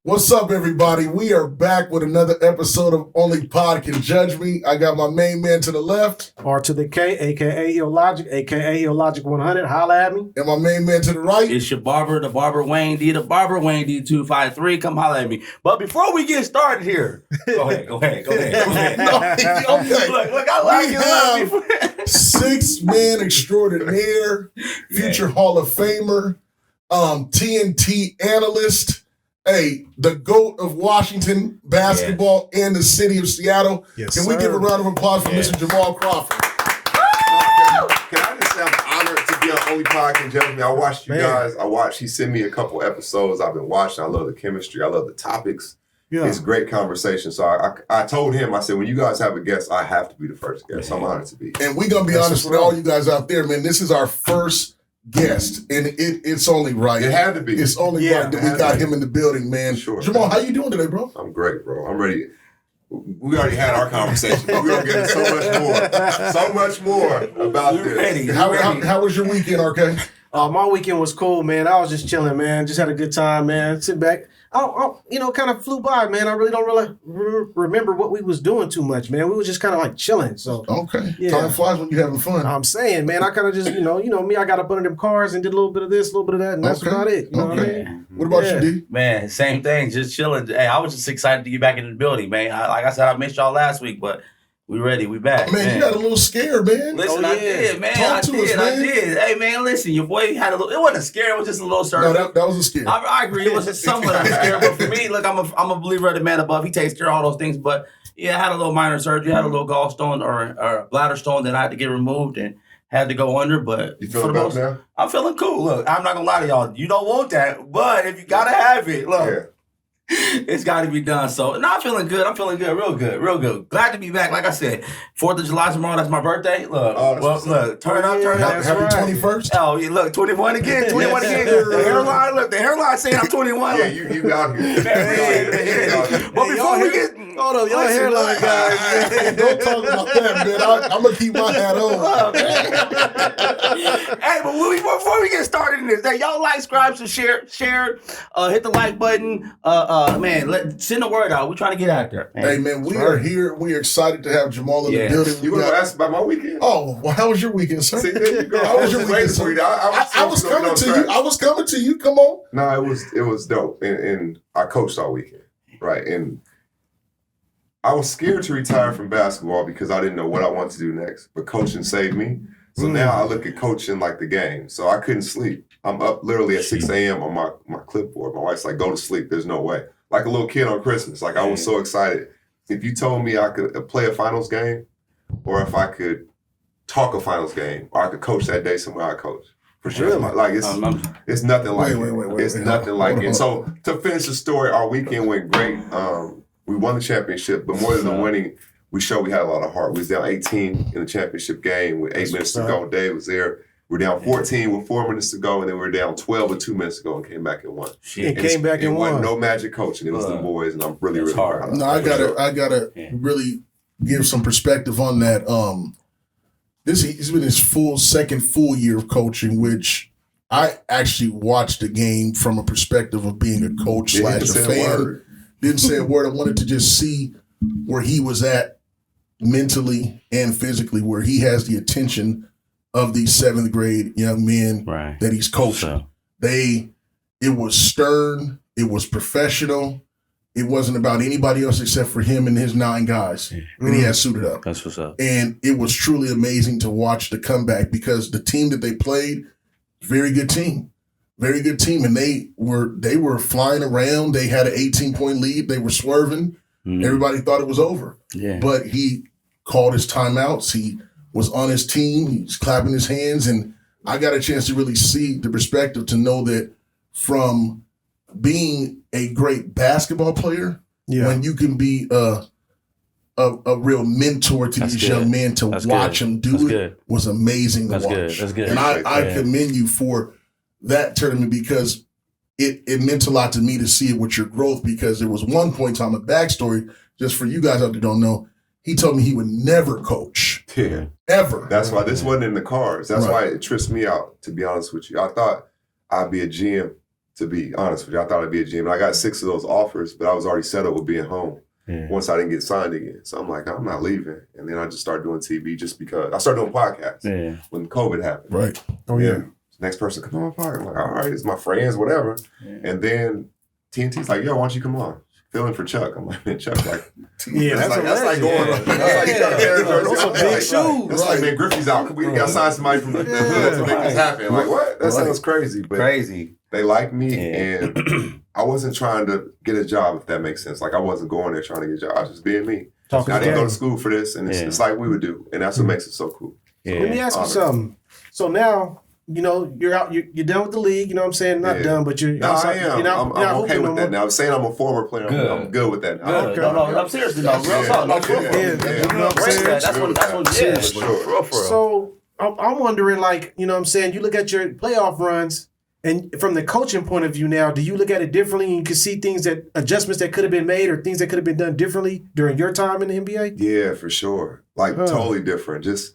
What's up, everybody? We are back with another episode of Only Pod Can Judge Me. I got my main man to the left. R to the K, a.k.a. Illogic, a.k.a. Illogic 100. Holla at me. And my main man to the right. It's your barber, the Barber Wayne D, the Barber Wayne D253. Come holla at me. But before we get started here, go ahead. Okay. Look, I like it. have six-man extraordinaire, future Hall of Famer, TNT analyst, the GOAT of Washington basketball and the city of Seattle. Yes, Can we give a round of applause for Mr. Jamal Crawford? Can I just say I'm honored to be on Only Pod Can Judge Me. I watched you guys. He sent me a couple episodes. I've been watching. I love the chemistry. I love the topics. Yeah. It's great conversation. So I told him, I said, when you guys have a guest, I have to be the first guest. So I'm honored to be. And we're going to be honest with all you guys out there, man. This is our first guest, and it's only right. It had to be. It's only right that we got him in the building, man. Sure. Jamal, how you doing today, bro? I'm great, bro. I'm ready. We already had our conversation, but we're going to get so much more about this. Ready. How was your weekend, RK? My weekend was cool, man. I was just chilling, man. Just had a good time, man. Sit back. Kind of flew by, man. I really don't remember what we was doing too much, man. We was just kind of like chilling. So okay, yeah. Time flies when you're having fun. I'm saying, man, I kind of just, you know me. I got up under them cars and did a little bit of this, a little bit of that, and that's about it. You know what I mean? What about you, D? Man, same thing. Just chilling. Hey, I was just excited to get back in the building, man. Like I said, I missed y'all last week, but we ready. We back. Man, you got a little scared, man. Listen, I did, man. I did. Hey, man, listen, your boy had a little, it wasn't scary, it was just a little certain. No, that was a scare. I agree, it was just somewhat of a scare, but for me, look, I'm a believer of the man above. He takes care of all those things, but yeah, I had a little minor surgery, had a little gallstone or bladder stone that I had to get removed and had to go under, but you feeling better now? I'm feeling cool. Look, I'm not gonna lie to y'all. You don't want that, but if you gotta have it, look. Yeah. It's got to be done. So, I'm feeling good. I'm feeling good. Real good. Glad to be back. Like I said, 4th of July tomorrow. That's my birthday. Look, look, turn up. Happy 21st. Oh, yeah, look, 21 again. 21 again. The hairline saying I'm 21. Yeah, you out here. But before we get... Hold up, y'all hairline guys. Don't talk about that, man. I'm going to keep my hat on. Hey, but before we get started in this, y'all like, subscribe, share, hit the like button. Man, send the word out. We're trying to get out there. Man. Hey, man, we are here. We are excited to have Jamal in the building. You going to ask about my weekend? Oh, well, how was your weekend, sir? See, there you go. How was your weekend, sir? I was coming to you. I was coming to you. Come on. No, it was dope. And I coached all weekend, right? And I was scared to retire from basketball because I didn't know what I wanted to do next. But coaching saved me. So now I look at coaching like the game. So I couldn't sleep. I'm up literally at 6 a.m. on my clipboard. My wife's like, go to sleep. There's no way. Like a little kid on Christmas. Like I was so excited. If you told me I could play a finals game or if I could talk a finals game or I could coach that day somewhere, I coach. For sure. Really? Like it's nothing like it. Wait, it's nothing like it. So to finish the story, our weekend went great. We won the championship, but more than the winning, we showed we had a lot of heart. We was down 18 in the championship game with 8 minutes to go. Dave was there. We were down 14 with 4 minutes to go, and then we were down 12 with 2 minutes to go and came back and won. It came back and won. No magic coaching. It was the boys, and I'm really proud of them. No, I gotta really give some perspective on that. He's been his second full year of coaching, which I actually watched the game from a perspective of being a coach / a fan. Didn't say a word. I wanted to just see where he was at mentally and physically, where he has the attention of these 7th grade young men that he's coaching. It was stern. It was professional. It wasn't about anybody else except for him and his 9 guys. And he had suited up. That's what's up. And it was truly amazing to watch the comeback because the team that they played, very good team. Very good team. And they were flying around. They had an 18-point lead. They were swerving. Everybody thought it was over. Yeah. But he called his timeouts. He was on his team. He was clapping his hands. And I got a chance to really see the perspective to know that from being a great basketball player, when you can be a real mentor to these young men to watch them do it was amazing to watch. That's good. And I commend you for that tournament because it meant a lot to me to see it with your growth because there was one point in time, a backstory, just for you guys out there don't know, he told me he would never coach. Yeah. Ever. That's why this wasn't in the cards. That's why it trips me out, to be honest with you. I thought I'd be a GM to be honest with you. I thought I'd be a GM. And I got 6 of those offers, but I was already settled with being home once I didn't get signed again. So I'm like, I'm not leaving. And then I just started doing TV just because. I started doing podcasts when COVID happened. Right. Oh, yeah. Next person, come on, podcast. I'm like, all right, it's my friends, whatever. Yeah. And then TNT's like, yo, why don't you come on? Fill in for Chuck. I'm like, man, Chuck, like, that's like going, that's like you got a pair of jerseys. Those are big shoes. That's like, man, Griffey's out. We got to sign somebody from the hood to make this happen. Like, what? That sounds crazy. But they like me, and I wasn't trying to get a job, if that makes sense. Like, I wasn't going there trying to get a job. I was just being me. I didn't go to school for this, and it's like we would do. And that's what makes it so cool. Yeah. Let me ask you something. So now, you know, you're out. You're done with the league. You know what I'm saying? Not done, but you're. I am. I'm okay with that now. I'm saying I'm a former player. I'm good with that now. Good. No, I'm serious. No, real talk. No, for real. That's what. So I'm wondering, like, you know what I'm saying? You look at your playoff runs, and from the coaching point of view now, do you look at it differently and you can see adjustments that could have been made or things that could have been done differently during your time in the NBA? Yeah, for sure. Like, totally different. Just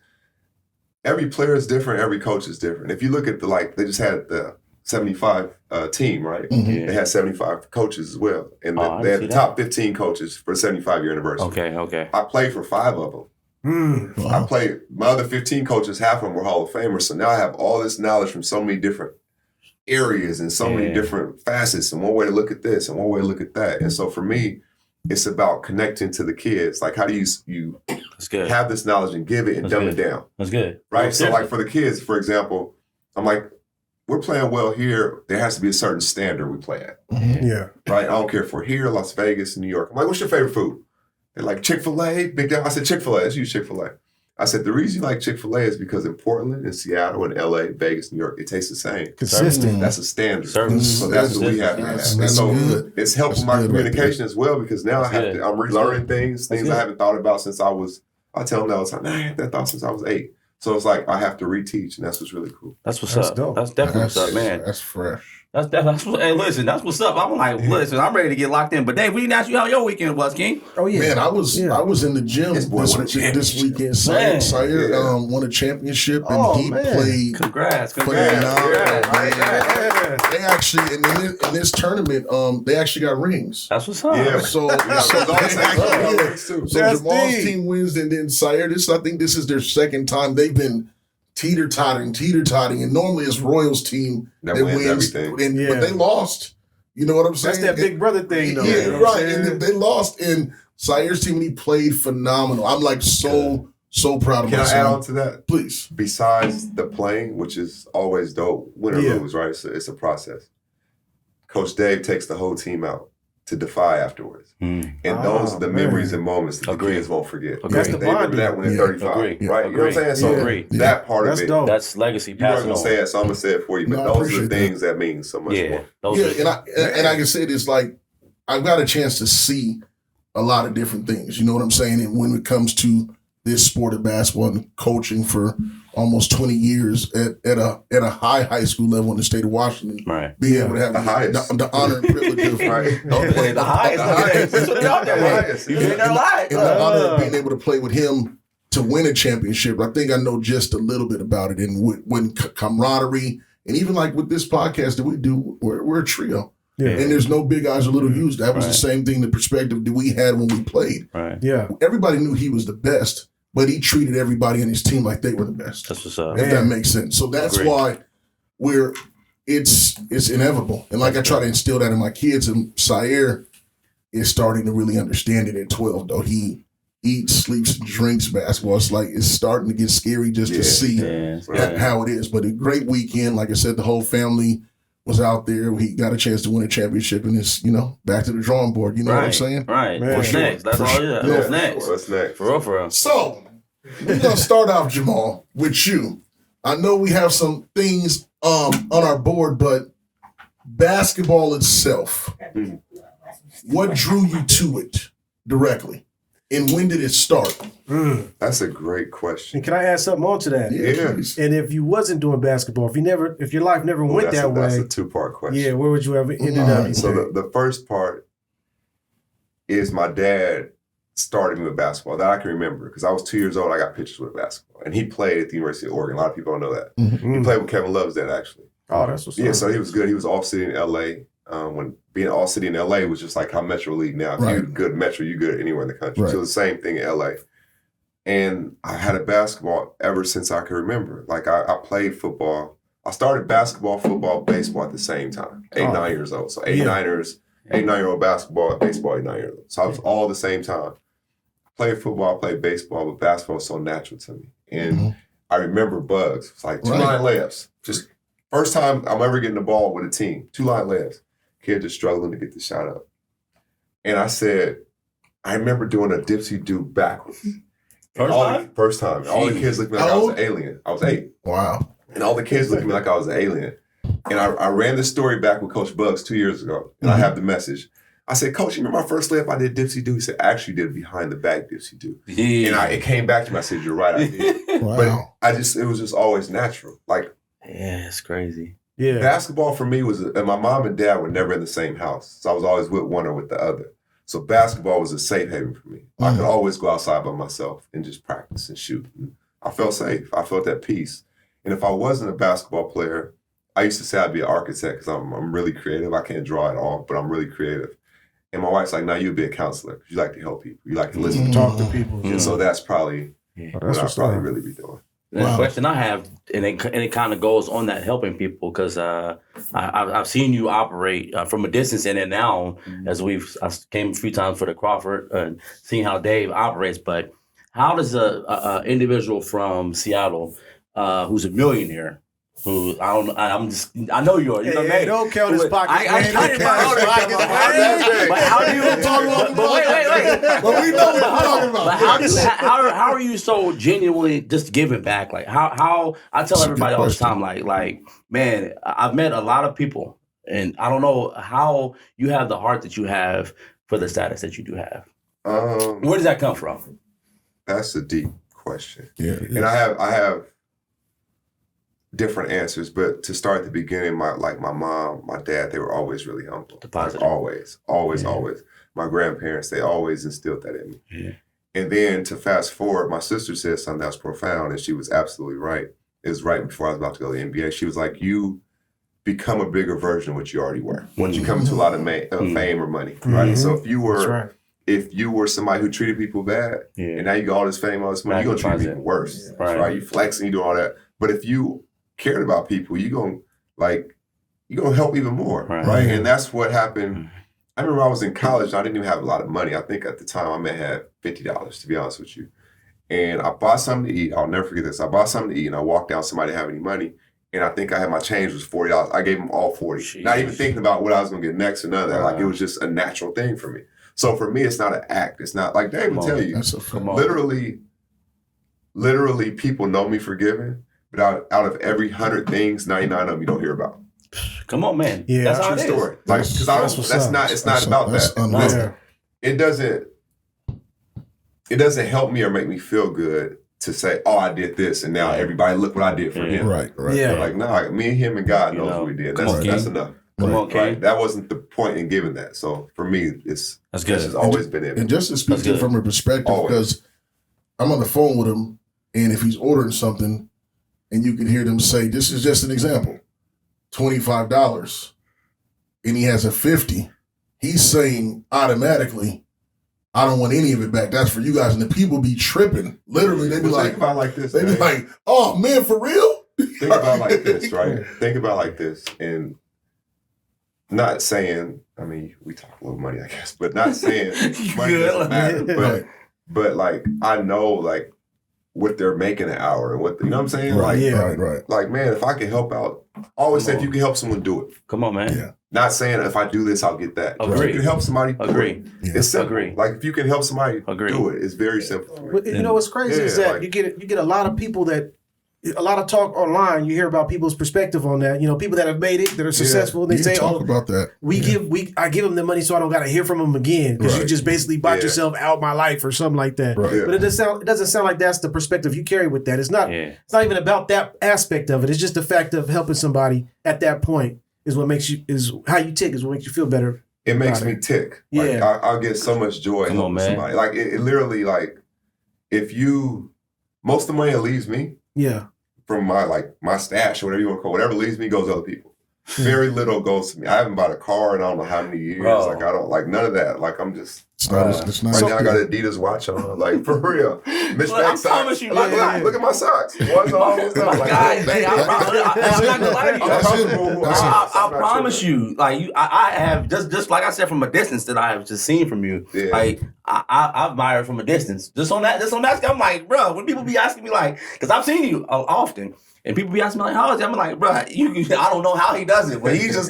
every player is different. Every coach is different. If you look at they just had the 75 team, right? Mm-hmm. They had 75 coaches as well. And they had the top 15 coaches for the 75-year anniversary. Okay. I played for 5 of them. Wow. I played, my other 15 coaches, half of them were Hall of Famers. So now I have all this knowledge from so many different areas and so many different facets, and one way to look at this and one way to look at that. And so for me, it's about connecting to the kids. Like, how do you have this knowledge and give it and dumb it down? That's good. Right? So like for the kids, for example, I'm like, we're playing well here. There has to be a certain standard we play at. Mm-hmm. Yeah. Right? I don't care if we're here, Las Vegas, New York. I'm like, what's your favorite food? They're like, Chick-fil-A, Big Down. I said, Chick-fil-A. Let's use Chick-fil-A. I said, the reason you like Chick-fil-A is because in Portland, in Seattle, in LA, Vegas, New York, it tastes the same. Consistent. That's a standard. So that's what we have to have. And so it's helping my communication as well, because now I'm relearning things I haven't thought about since I tell them all the time, man, I had that thought since I was 8. So it's like I have to reteach, and that's what's really cool. That's what's up. Dope. That's definitely what's up, man. That's fresh. That's what, hey, listen, that's what's up. I'm like, listen, I'm ready to get locked in. But Dave, we didn't ask you how your weekend was, King. Oh yeah, man, I was in the gym this weekend. Sire won a championship, and he played. Congrats. They actually in this tournament, they actually got rings. That's what's up. Yeah, so Jamal's team wins, and then Sire. I think this is their second time they've been teeter-tottering, and normally it's Royals team that wins everything. But they lost. You know what I'm saying? That's that big brother thing, though. Yeah, right. And they lost, and Sire's team, and he played phenomenal. I'm like so proud of him. Can I add on to that? Please. Besides the playing, which is always dope, win or lose, right? It's a process. Coach Dave takes the whole team out to defy afterwards. And those are the memories and moments that the kids won't forget. That's the they remember that when they're 35, right? You know what I'm saying? So that part of it. Dope. That's legacy You weren't passing going to say it, so I'm going to say it for you. But those are the things that mean so much more. And I can say this, like, I've got a chance to see a lot of different things. You know what I'm saying? And when it comes to this sport of basketball and coaching for almost 20 years at a high school level in the state of Washington, being able to have the honor and privilege of the highest. That's what and the honor of being able to play with him to win a championship. I think I know just a little bit about it, and when camaraderie, and even like with this podcast that we do, we're a trio. Yeah. And there's no big eyes or little U's. That was the same thing, the perspective that we had when we played. Right. Yeah. Everybody knew he was the best, but he treated everybody in his team like they were the best. That's what's up. If that makes sense. So that's why it's inevitable. And like I try to instill that in my kids, and Sire is starting to really understand it at 12, though. He eats, sleeps, and drinks basketball. It's starting to get scary just to see how it is. But a great weekend. Like I said, the whole family was out there. He got a chance to win a championship, and it's, back to the drawing board. You know what I'm saying? Right. What's next? That's all. What's next? What's next? For real. So we're gonna start off, Jamal, with you. I know we have some things on our board, but basketball itself, what drew you to it directly, and when did it start? That's a great question. And can I add something on to that? Yeah. And if you wasn't doing basketball, if your life never went that way, that's a 2-part question. Yeah, where would you have ended up? So the first part is my dad started me with basketball that I can remember, because I was 2 years old. I got pictures with basketball, and he played at the University of Oregon. A lot of people don't know that. Mm-hmm. He played with Kevin Love's dad, actually. Oh, that's what's Yeah, up. so he was good. He was all city in LA. When being all city in LA was just like how Metro League now. If you're good Metro, you're good anywhere in the country. Right. So the same thing in LA. And I had a basketball ever since I could remember. Like I played football. I started basketball, football, baseball at the same time. 9 years old. So 9-year-old basketball, baseball, 8, 9 years old. So I was all the same time. I played football, I played baseball, but basketball was so natural to me. And I remember bugs. It's like 2-line layups. Just first time I'm ever getting the ball with a team. 2-line layups. Kid just struggling to get the shot up. And I said, I remember doing a dipsy-do backwards. First time. All the kids looked at me like I was an alien. I was 8. Wow. And all the kids looked at me like I was an alien. And I ran this story back with Coach Bugs 2 years ago. And I have the message. I said, Coach, you remember my first layup I did dipsy-do? He said, I actually did behind the back dipsy-do. Yeah. And it came back to me. I said, you're right, I did. Wow. But it was just always natural. Like, yeah, it's crazy. Yeah. basketball for me was, and my mom and dad were never in the same house. So I was always with one or with the other. So basketball was a safe haven for me. I could always go outside by myself and just practice and shoot. And I felt safe. I felt at peace. And if I wasn't a basketball player, I used to say I'd be an architect because I'm really creative. I can't draw at all, but I'm really creative. And my wife's like, "No, you'd be a counselor because you like to help people. You like to listen, Talk to people. And so that's probably what I'd probably really be doing." The question I have, and it kind of goes on that helping people, because I've seen you operate from a distance, and then now as I came a few times for the Crawford and seeing how Dave operates. But how does a individual from Seattle who's a millionaire, who I know you are. You know, Hey, don't count his pockets. I counted my own pockets. But how do you talk? But wait. But we know what we're talking about. But how are you so genuinely just giving back? Like how I tell everybody all the time, like man, I've met a lot of people, and I don't know how you have the heart that you have for the status that you do have. Where does that come from? That's a deep question. Yeah. And I have different answers, but to start at the beginning, my mom, my dad, they were always really humble. Like always. My grandparents, they always instilled that in me. Yeah. And then to fast forward, my sister said something that was profound, and she was absolutely right. It was right before I was about to go to the NBA. She was like, you become a bigger version of what you already were once you come into a lot of fame or money, right? So if you were somebody who treated people bad, and now you got all this fame, all this money, you're going to treat people worse, right? You flexing, you do all that. But if you cared about people, you're gonna help even more, right? And that's what happened. I remember I was in college, and I didn't even have a lot of money. I think at the time I may have $50, to be honest with you. And I bought something to eat. I'll never forget this. I bought something to eat, and I walked down, somebody didn't have any money, and I think I had my change was $40. I gave them all $40. Jeez. Not even thinking about what I was gonna get next or none of that. Like, it was just a natural thing for me. So for me, it's not an act. It's not like Dave would tell you. Literally, people know me for giving. But out of every 100 things, 99 of them you don't hear about. Come on, man. Yeah, that's how true it story. is. Like, because it's not about that. It doesn't help me or make me feel good to say, "Oh, I did this, and now everybody look what I did for him." Right. Yeah. Like, no, me and him and God knows what we did. That's enough. Come on, King. Right? That wasn't the point in giving that. So for me, that's good. It's always been in. And just to speak to it from a perspective, because I'm on the phone with him, and if he's ordering something, and you can hear them say, this is just an example, $25, and he has a 50, he's saying automatically, I don't want any of it back. That's for you guys. And the people be tripping. Literally, they be like, think about it like this. They be like, oh man, for real? Think about it like this, right? Think about it like this. And not saying, I mean, we talk a little money, I guess, but not saying money doesn't matter. But like, I know like what they're making an hour and what, you know what I'm saying? Right. Like, man, if I can help out, I always say if you can help someone, do it. Come on, man. Yeah. Not saying if I do this, I'll get that. Agree. If you can help somebody, do it. It's simple. Agree. Like if you can help somebody, do it. It's very simple. But you know what's crazy is that you get a lot of people a lot of talk online. You hear about people's perspective on that. You know, people that have made it, that are successful. They say, talk about that. I give them the money so I don't got to hear from them again because you just basically bought yourself out my life or something like that. Right. But it doesn't sound like that's the perspective you carry with that. It's not even about that aspect of it. It's just the fact of helping somebody at that point is what makes you how you tick is what makes you feel better. It makes me tick. Like I'll get so much joy helping somebody. Like it literally, like if you, most of the money that leaves me. Yeah. from my stash or whatever you want to call it, whatever leaves me goes to other people. Very little goes to me. I haven't bought a car in I don't know how many years. Bro. Like I don't like none of that. Like I'm just It's not right now I got an Adidas watch on. Like for real. I promise you, look at my socks. One's almost my up. Like, guy, thank I'm you. not gonna lie to you. That's it. I promise you, like I have just like I said from a distance that I have just seen from you. Yeah. Like I admire from a distance. Just on that, I'm like, bro. When people be asking me like, because I've seen you often. And people be asking me like, how is it? I'm like, bro, I don't know how he does it, but he's just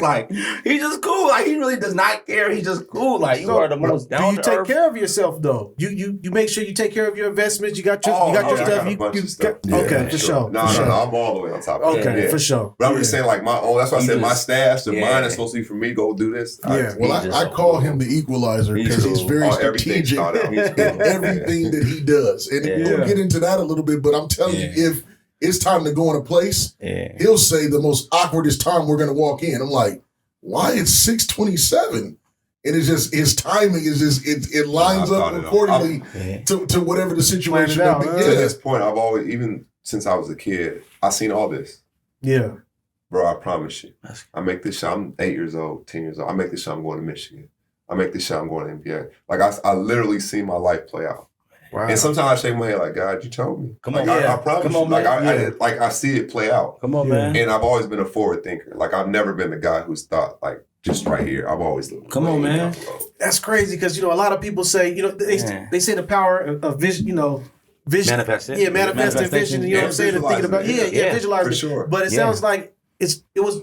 cool. Like he really does not care. He's just cool. Like you are the most down to earth. Do you take care of yourself though? You make sure you take care of your investments. You got your I stuff. got a bunch of stuff. Okay, for sure. No, I'm all the way on top of it. Okay, Yeah. for sure. But I'm just saying, like my own. That's why I said my stash, the Yeah. mine is supposed to be for me. Go do this. Well, I call him the equalizer because he's very everything strategic thought out. in everything that he does. And we'll get into that a little bit, but I'm telling you, if it's time to go in a place, he'll say the most awkwardest time we're going to walk in. I'm like, why it's 6:27? And it's just, his timing is just, it lines up accordingly to whatever the situation may be. To this point, I've always, even since I was a kid, I've seen all this. Yeah. Bro, I promise you. I make this shot. I'm 8 years old, 10 years old. I make this shot. I'm going to Michigan. I make this shot. I'm going to NBA. Like I literally see my life play out. Wow. And sometimes I shake my head like, God, you told me. Come on, like, I promise Come on, you. Like man. I see it play out. Come on, man. And I've always been a forward thinker. Like I've never been the guy who's thought like just right here. I've always looked. Come on, man. That's crazy because a lot of people say they say the power of vision. Vision. Manifest it. Yeah, manifesting vision. You know what I'm saying? And thinking about visualizing. For sure. But it sounds like it was.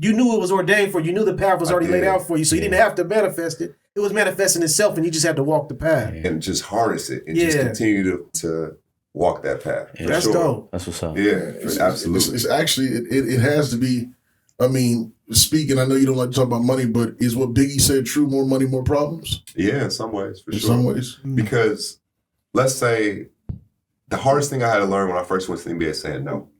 You knew it was ordained for you. You knew the path was already laid out for you, so you didn't have to manifest it. It was manifesting itself, and you just had to walk the path and just harness it and just continue to walk that path. Yeah. That's dope. That's what's up. Yeah, absolutely. It's actually, it has to be, I mean, speaking, I know you don't like to talk about money, but is what Biggie said true? More money, more problems? Yeah, in some ways, for in sure. some ways. Because let's say the hardest thing I had to learn when I first went to the NBA is saying no.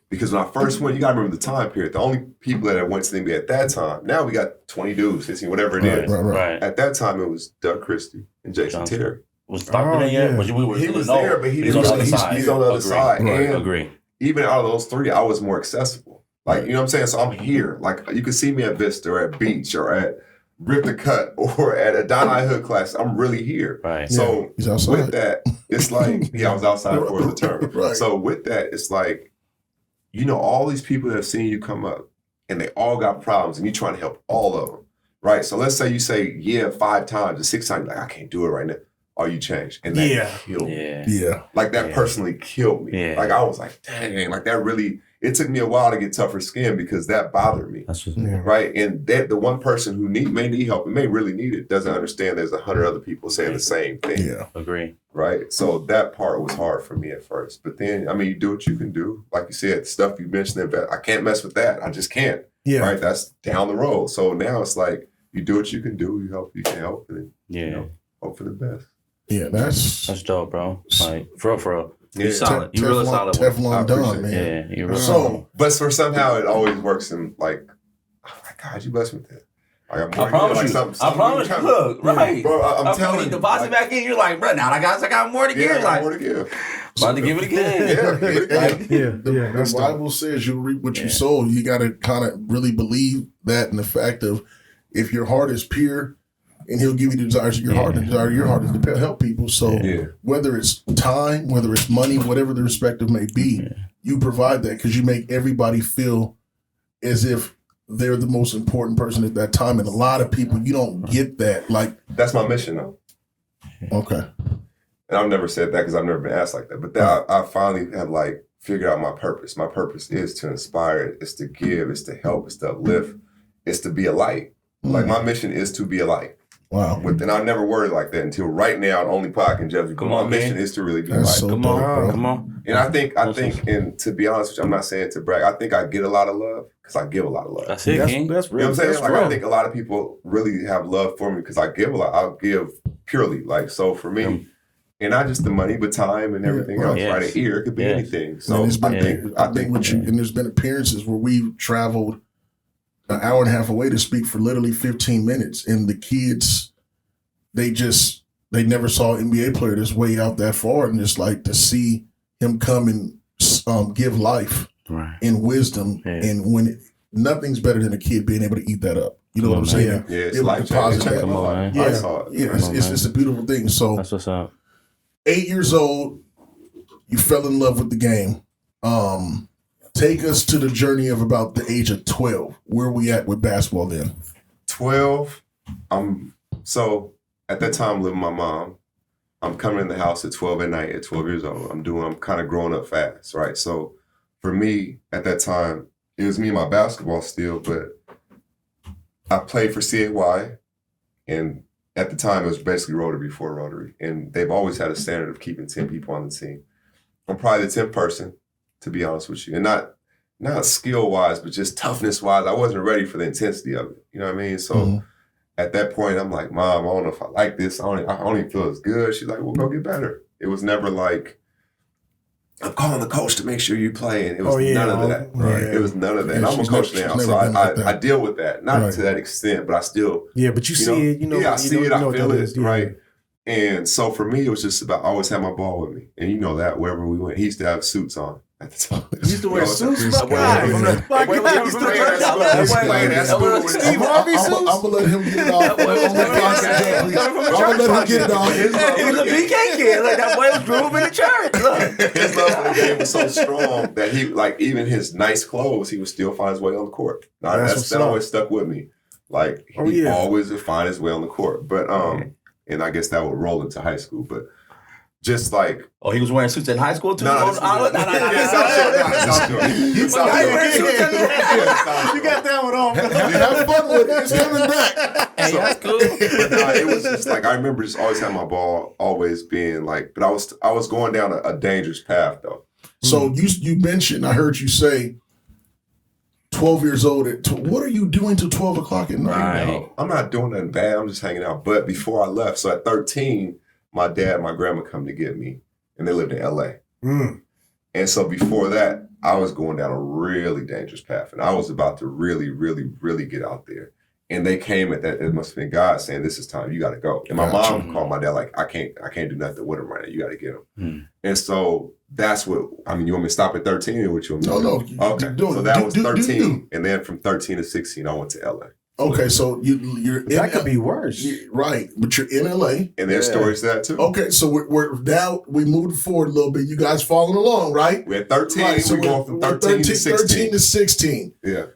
Because when I first went, you got to remember the time period. The only people that went to the NBA at that time, now we got 20 dudes, 15, whatever it is. Right. At that time, it was Doug Christie and Jason Terry. Was Stockton there yet? He was there, but he's on the other side. He's on the other side. Right. And Agree. even out of those three, I was more accessible. Like, you know what I'm saying? So I'm here. Like, you can see me at Vista or at Beach or at Rip the Cut or at a Donai Hood class. I'm really here. Right. So with that, it's like, I was outside for the term. Right. So with that, it's like, all these people that have seen you come up and they all got problems and you're trying to help all of them, right? So let's say you say, 5 times or 6 times, like, I can't do it right now. Oh, you changed. And that killed me. Yeah. Like that personally killed me. Yeah. Like I was like, dang, like that really, it took me a while to get tougher skin because that bothered me. That's what's right. And that the one person who may need help and may really need it doesn't understand there's 100 other people saying the same thing. Yeah. Agree. Right. So that part was hard for me at first. But then, I mean, you do what you can do. Like you said, stuff you mentioned, I can't mess with that. I just can't. Yeah. Right. That's down the road. So now it's like, you do what you can do. You can help. And hope for the best. Yeah, that's dope, bro. Like, for real. Yeah. You solid. You really solid. Teflon done, man. Yeah, you really So, but for somehow it always works in like, oh my God, you blessed me with that. I promise you. I promise you. Look, right. Bro, I'm telling you. Deposit back in, you're like, bro, now I got more to give. Yeah, like, more to give. About to give it again. The Bible says you'll reap what you sow. You got to kind of really believe that, and the fact of if your heart is pure, and he'll give you the desires of your heart. The desire of your heart is to help people. So whether it's time, whether it's money, whatever the respective may be, you provide that because you make everybody feel as if they're the most important person at that time. And a lot of people, you don't get that. Like, that's my mission, though. Okay. And I've never said that because I've never been asked like that. But that I finally have like figured out my purpose. My purpose is to inspire. It's to give. It's to help. It's to uplift. It's to be a light. Like my mission is to be a light. Wow. And I never worded like that until right now on Only Podcanjudgeme. My mission is to really be a light. So Come on. And I think, and to be honest with you, I'm not saying to brag. I think I get a lot of love because I give a lot of love. That's it, King. That's You know real. what I'm saying? Like I think a lot of people really have love for me because I give a lot. I'll give purely. Like so for me, and not just the money, but time and everything else. Yes. Right, an ear, it could be anything. So I think with you, and there's been appearances where we've traveled an hour and a half away to speak for literally 15 minutes, and the kids, they never saw an NBA player that's way out that far, and just like to see him come and give life and wisdom, and when nothing's better than a kid being able to eat that up. You know what I'm saying? Yeah, it's Able to life deposit changing. that. Come on, man. Yeah, I saw it. yeah, it's a beautiful thing. So That's what's up. 8 years old, you fell in love with the game. Take us to the journey of about the age of 12. Where are we at with basketball then? 12. So at that time, living with my mom. I'm coming in the house at 12 at night. At 12 years old, I'm kind of growing up fast, right? So for me at that time, it was me and my basketball still, but I played for CAY, and at the time it was basically Rotary before Rotary, and they've always had a standard of keeping 10 people on the team. I'm probably the 10th person, to be honest with you, and not skill wise, but just toughness wise. I wasn't ready for the intensity of it. You know what I mean? So at that point, I'm like, Mom, I don't know if I like this. I don't even feel as good. She's like, well, go get better. It was never like, I'm calling the coach to make sure you play. And it was none of that. Right. It was none of that. And I'm a coach now, so I deal with that. Not to that extent, but I still. Yeah, but you see it, Yeah, I see it, I feel it, yeah. right? And so for me, it was just about, I always had my ball with me. And you know that, wherever we went, he used to have suits on at the time. You used to wear suits? My God. God. You used to dress up. I'm gonna let him get it off. I'm gonna let him get it off. He was a BK kid. Like that boy was grooving in the church. Look. His love for the game was so strong that he, like, even his nice clothes, he would still find his way on the court. Now, that always stuck with me. Like, he always would find his way on the court. But and I guess that would roll into high school. But just like, he was wearing suits in high school too. No. No. You got that one off. Have fun with it. It's coming back. Hey, that's cool. But it was just like, I remember just always having my ball, always being like, but I was going down a dangerous path though. So you mentioned, I heard you say, 12 years old. What are you doing till 12 o'clock at night? Right. No, I'm not doing nothing bad. I'm just hanging out. But before I left, so at 13, my dad and my grandma come to get me, and they lived in LA. And so before that, I was going down a really dangerous path, and I was about to really, really, really get out there. And they came at that. It must have been God saying, "This is time. You got to go." And my mom called my dad like, "I can't do nothing with him right now. You got to get him." And so that's what I mean. You want me to stop at 13, or what you want me to do? No. Okay. So that was 13, and then from 13 to 16, I went to LA. Okay, so you're in that could be worse, right? But you're in LA, and there's stories to that too. Okay, so we're now we moved forward a little bit. You guys following along, right? We're at 13. Right, so we're going from 13 to 16. 13 to 16. Yeah.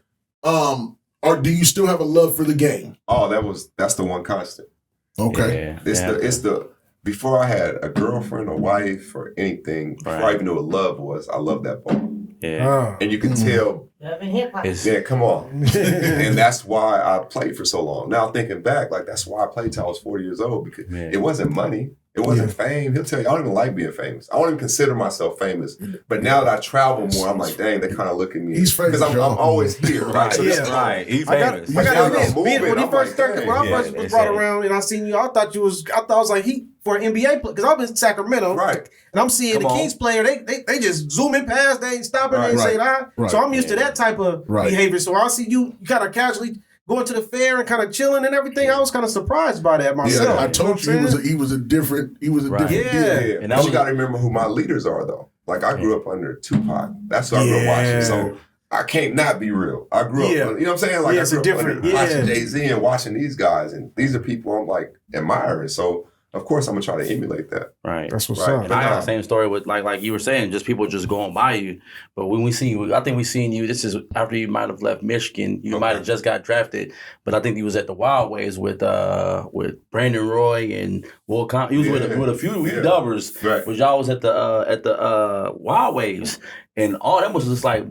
Or do you still have a love for the game? Oh, that's the one constant. Okay. Yeah. It's the before I had a girlfriend, a wife, or anything, before I even knew what love was, I loved that ball. Yeah. And you can tell. Yeah, come on. And that's why I played for so long. Now thinking back, like that's why I played till I was 40 years old, because it wasn't money. It wasn't fame. He'll tell you, I don't even like being famous. I don't even consider myself famous. But now that I travel more, I'm like, dang, they kind of look at me. He's famous. Because I'm always here, right? So right. He's famous. I got to admit, when I first was brought around and I seen you, I thought I was like, for an NBA player, because I'm in Sacramento, right? And I'm seeing the Kings player, they just zooming past, they ain't stopping, they ain't saying hi. So I'm used to that type of behavior. So I see you kind of casually going to the fair and kind of chilling and everything. I was kind of surprised by that myself. Yeah, I told you he was a different deal. Yeah. And you got to remember who my leaders are, though. Like I grew up under Tupac. That's what I grew up watching. So I can't not be real. I grew up, you know what I'm saying? Like I grew up under watching Jay-Z and watching these guys, and these are people I'm like admiring. So of course I'm gonna try to emulate that. Right. That's what's up. And I got the same story with like you were saying, just people just going by you. But when we see you, I think we seen you. This is after you might have left Michigan. You might have just got drafted, but I think he was at the Wild Ways with Brandon Roy and Will He was with a few Dubbers, right. Which y'all was at the Wild Waves, and all them was just like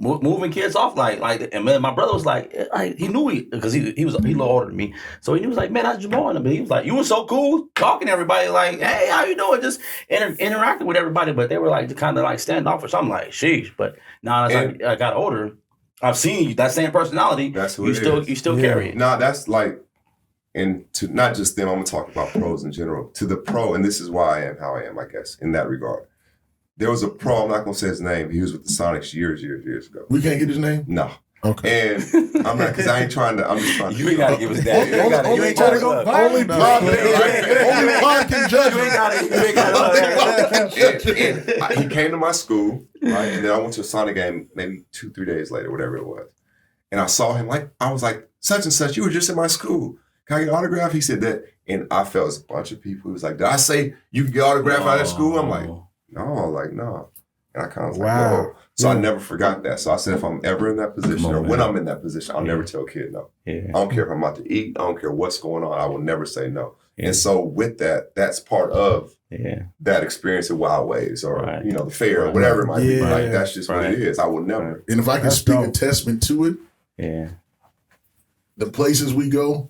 moving kids off and man, my brother was like he knew because he was a little older than me, so he was like, man, that's Jamal, but he was like, you were so cool talking to everybody, like, hey, how you doing, just interacting with everybody, but they were like kind of like standoffish. I'm like, sheesh. But now as I got older, I've seen you, that same personality. That's who you still carry it. No, that's like, and to not just them, I'm gonna talk about pros in general. To the pro, and this is why I am how I am, I guess, in that regard. There was a pro, I'm not going to say his name. He was with the Sonics years ago. We can't get his name? No. Okay. And I'm not, because I ain't trying to, I'm just trying to. You ain't got to give us that. You ain't got to go Only pod can judge. You ain't got to. He came to my school, right? And then I went to a Sonic game maybe 2-3 days later, whatever it was. And I saw him, like, I was like, such and such, you were just in my school. Can I get an autograph? He said that. And I felt it was a bunch of people. He was like, did I say you could get autograph out of school? I'm like, no. And I kind of was like, whoa. So I never forgot that. So I said, if I'm ever in that position or when I'm in that position, I'll never tell a kid no. Yeah. I don't care if I'm about to eat. I don't care what's going on. I will never say no. Yeah. And so with that, that's part of that experience at Wild Ways or, the fair or whatever it might be. Like, that's just what it is. I will never. And if I can speak a testament to it, the places we go,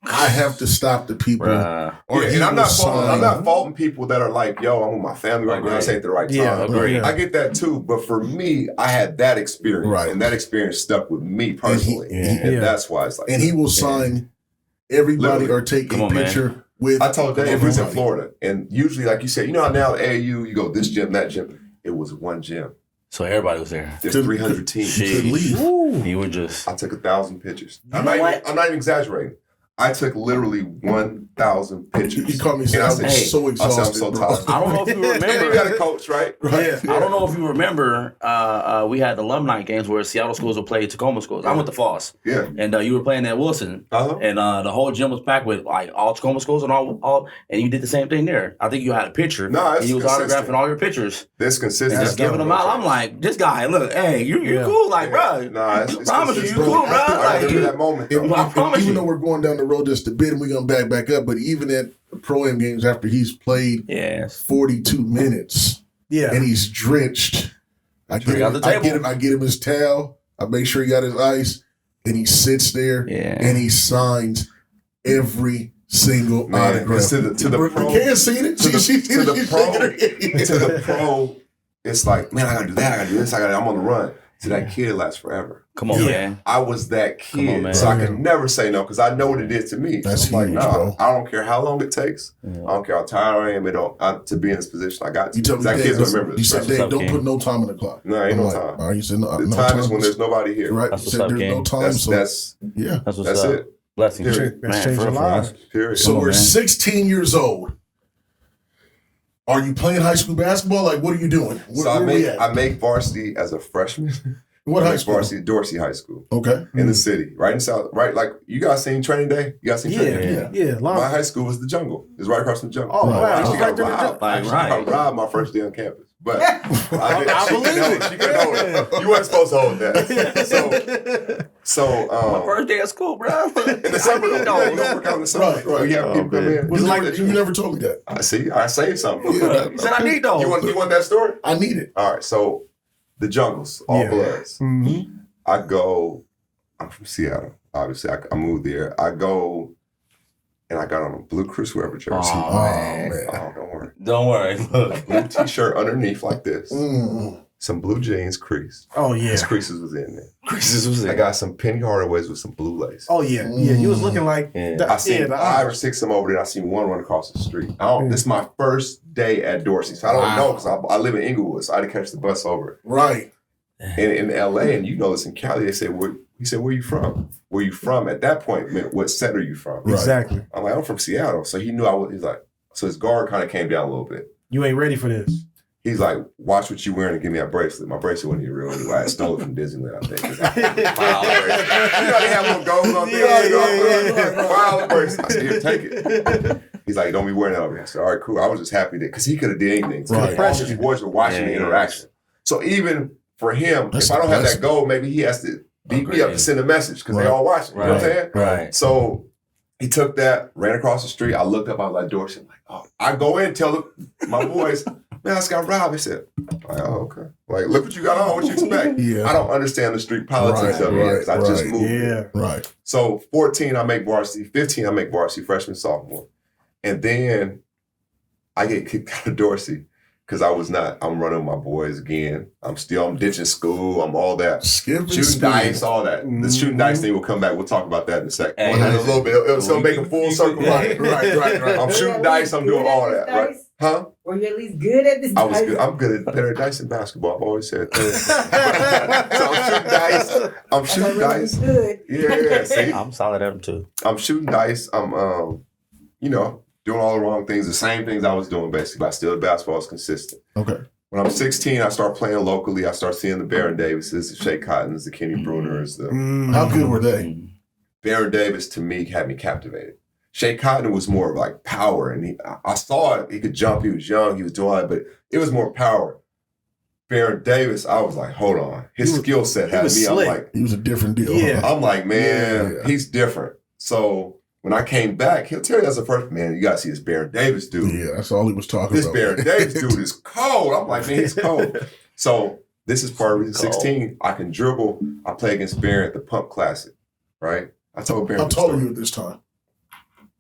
I have to stop the people. And I'm not faulting people that are like, yo, I'm with my family right now. This ain't the right time. Yeah, I get that too. But for me, I had that experience. Right. And that experience stuck with me personally. And that's why it's like. And he will sign everybody or take a picture with. I told Dave, he was in Florida. And usually, like you said, you know how now at AAU, you go this gym, that gym. It was one gym. So everybody was there. There's 300 teams. You were just. I took 1,000 pictures. I'm not even exaggerating. I took literally 1,000 pictures. He called me and I was so exhausted. I'm so tired. I don't know if you remember. You got a coach, right? Yeah. I don't know if you remember. We had the alumni games where Seattle schools would play Tacoma schools. I went to Foss. Yeah. And you were playing at Wilson. And the whole gym was packed with like all Tacoma schools and all. And you did the same thing there. I think you had a picture. No, and you was autographing all your pictures. That's consistent. Just giving them out. I'm like, this guy, look, hey, you're cool, like, bro. Nah, I promise you, you're cool, bro. I remember that moment. I promise you. Even though we're going down the road just a bit, we're going to back up, but even at the Pro-Am games after he's played 42 minutes and he's drenched, I get him his towel, I make sure he got his ice, and he sits there and he signs every single autograph. To the pro, can't see it. To the pro, it's like, man, I gotta do that, I gotta do this, I'm on the run. To that kid, it lasts forever. Come on, man. I was that kid, so I can never say no because I know what it is to me. That's so I'm huge, like, bro. I don't care how long it takes. I don't care how tired I am. To be in this position, I got to. You told me, that kid's gonna remember this. You said, Dave, don't put no time on the clock. No, ain't no time. All right, you said no. The time is when there's nobody here. Right. That's You said there's no time. That's That's it. Blessings. That's changed your lives. Period. So we're 16 years old. Are you playing high school basketball? Like, what are you doing? So I make varsity as a freshman. What high school? Varsity, Dorsey High School. Okay. In the city, right in South, right? Like, you guys seen Training Day? You guys seen Training Day? Yeah. My high school was the Jungle. It's right across from the Jungle. Oh, wow. I actually Right got robbed my first day on campus. But I believe it. She couldn't hold it. You weren't supposed to hold that. So my first day at school, bro. In the summer, you don't work out in the summer. Right. You have people come in. Was it like you never told me that? I see. I saved something. You said I need those. You want that story? I need it. All right. So the Jungles, all bloods. Mm-hmm. I'm from Seattle, obviously. I moved there. I go, and I got on a blue Chris Webber jersey. Oh, man. Don't worry. Look. Blue t-shirt underneath like this. Some blue jeans, crease. Oh, yeah. His creases was in there. I got some Penny Hardaways with some blue lace. Oh, yeah. Yeah, you was looking like... I seen 5 or 6 of them over there. I seen one run across the street. This is my first day at Dorsey, so I don't know, because I live in Inglewood, so I had to catch the bus over. Right. And in LA, and you know this in Cali, they say, he said, where you from? Where you from? At that point meant, what set are you from? Right. Exactly. I'm like, I'm from Seattle. So he knew I was, he's like, so his guard kind of came down a little bit. You ain't ready for this. He's like, watch what you wearing and give me a bracelet. My bracelet wasn't even real anyway. I stole it from Disneyland, I think. You know, they have little gold on there. Wild bracelet. I said, here, take it. He's like, don't be wearing that over here. I said, all right, cool. I was just happy that, because he could have did anything. Right. All his boys were watching the interaction. So even for him, if I don't have that goal, maybe he has to beat me up to send a message, because they all watching. You know what I'm saying? Right. So he took that, ran across the street. I looked up, I was like, Dorsey. I'm like, oh. I go in, tell my boys, man, I just got robbed. He said, like, oh, okay. Like, look what you got on. What you expect? I don't understand the street politics of it because I just moved. Yeah, right. So 14, I make varsity. 15, I make varsity, freshman, sophomore. And then I get kicked out of Dorsey because I'm running with my boys again. I'm ditching school. I'm all that. Shooting dice, all that. The shooting dice thing will come back. We'll talk about that in a second. In a little bit. It'll make a full circle. Right. I'm shooting dice. I'm doing all that. Right. Huh? Were you at least good at this? I was good. I'm good at better dice in basketball. I've always said that. So I'm shooting dice. Good. Yeah. See, I'm solid at them too. I'm shooting dice. I'm, doing all the wrong things, the same things I was doing basically. But still, basketball is consistent. Okay. When I'm 16, I start playing locally. I start seeing the Baron Davises, the Shea Cottons, the Kenny Bruners. How good were they? Baron Davis, to me, had me captivated. Shea Cotton was more of like power, and I saw it. He could jump. He was young. He was doing it, but it was more power. Baron Davis, I was like, hold on. His skill set had me. Slick. I'm like, He was a different deal. Yeah. Huh? I'm like, man, Yeah. he's different. So when I came back, he'll tell you as a first man, you gotta see this Baron Davis dude. Yeah, that's all he was talking This about. Baron Davis dude is cold. I'm like, man, he's cold. So this is part of reason 16. I can dribble. I play against Baron at the Pump Classic, right? I told Baron. How tall are you at this time?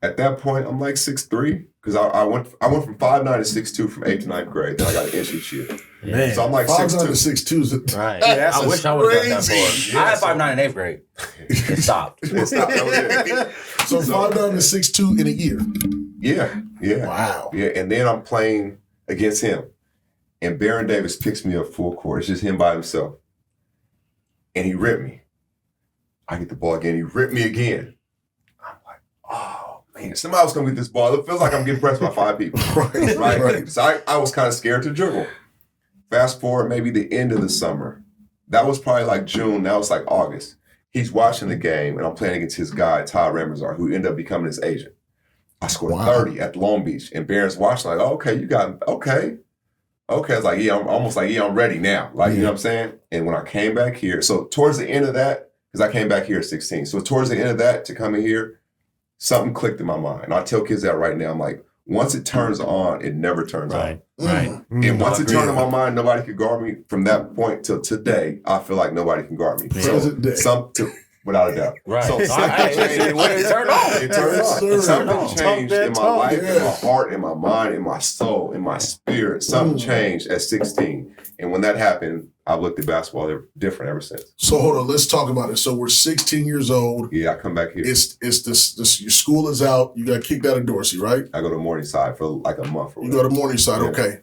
At that point, I'm like 6'3", because I went from 5'9" to 6'2" from 8th to 9th grade. Then I got an inch each year. Man. So I'm like 5'9" to 6'2". 6'2" is Right. that's I wish I would have got that crazy. far. I had 5'9" in 8th grade. It stopped. It's not- that was it. So 5'9" to 6'2" in a year. Yeah. Wow. Yeah, and then I'm playing against him. And Baron Davis picks me up full court. It's just him by himself. And he ripped me. I get the ball again. He ripped me again. I'm like, oh, man, somebody else going to get this ball. It feels like I'm getting pressed by 5 people. Right. So I was kind of scared to dribble. Fast forward maybe the end of the summer. That was probably like June. Now it's like August. He's watching the game, and I'm playing against his guy, Todd Ramazar, who ended up becoming his agent. I scored 30 at Long Beach. And Baron's watching like, oh, okay, you got okay. Okay, it's like, yeah, I'm almost like, yeah, I'm ready now. Like, you know what I'm saying? And when I came back here, so towards the end of that, because I came back here at 16. So towards the end of that, to come in here, something clicked in my mind. And I tell kids that right now. I'm like, once it turns on, it never turns on. Right. And once it turned on my mind, nobody could guard me. From that point till today, I feel like nobody can guard me. Present day. Without a doubt. Right. So It turned on. It turned Yes, on. sir. Something changed in my life, in my Yeah. heart, in my mind, in my soul, in my spirit. Something changed at 16. And when that happened, I've looked at basketball different ever since. So hold on, let's talk about it. So we're 16 years old. Yeah, I come back here. It's this your school is out. You got kicked out of Dorsey, right? I go to Morningside for like a month. Or You go to Morningside, Yeah. okay.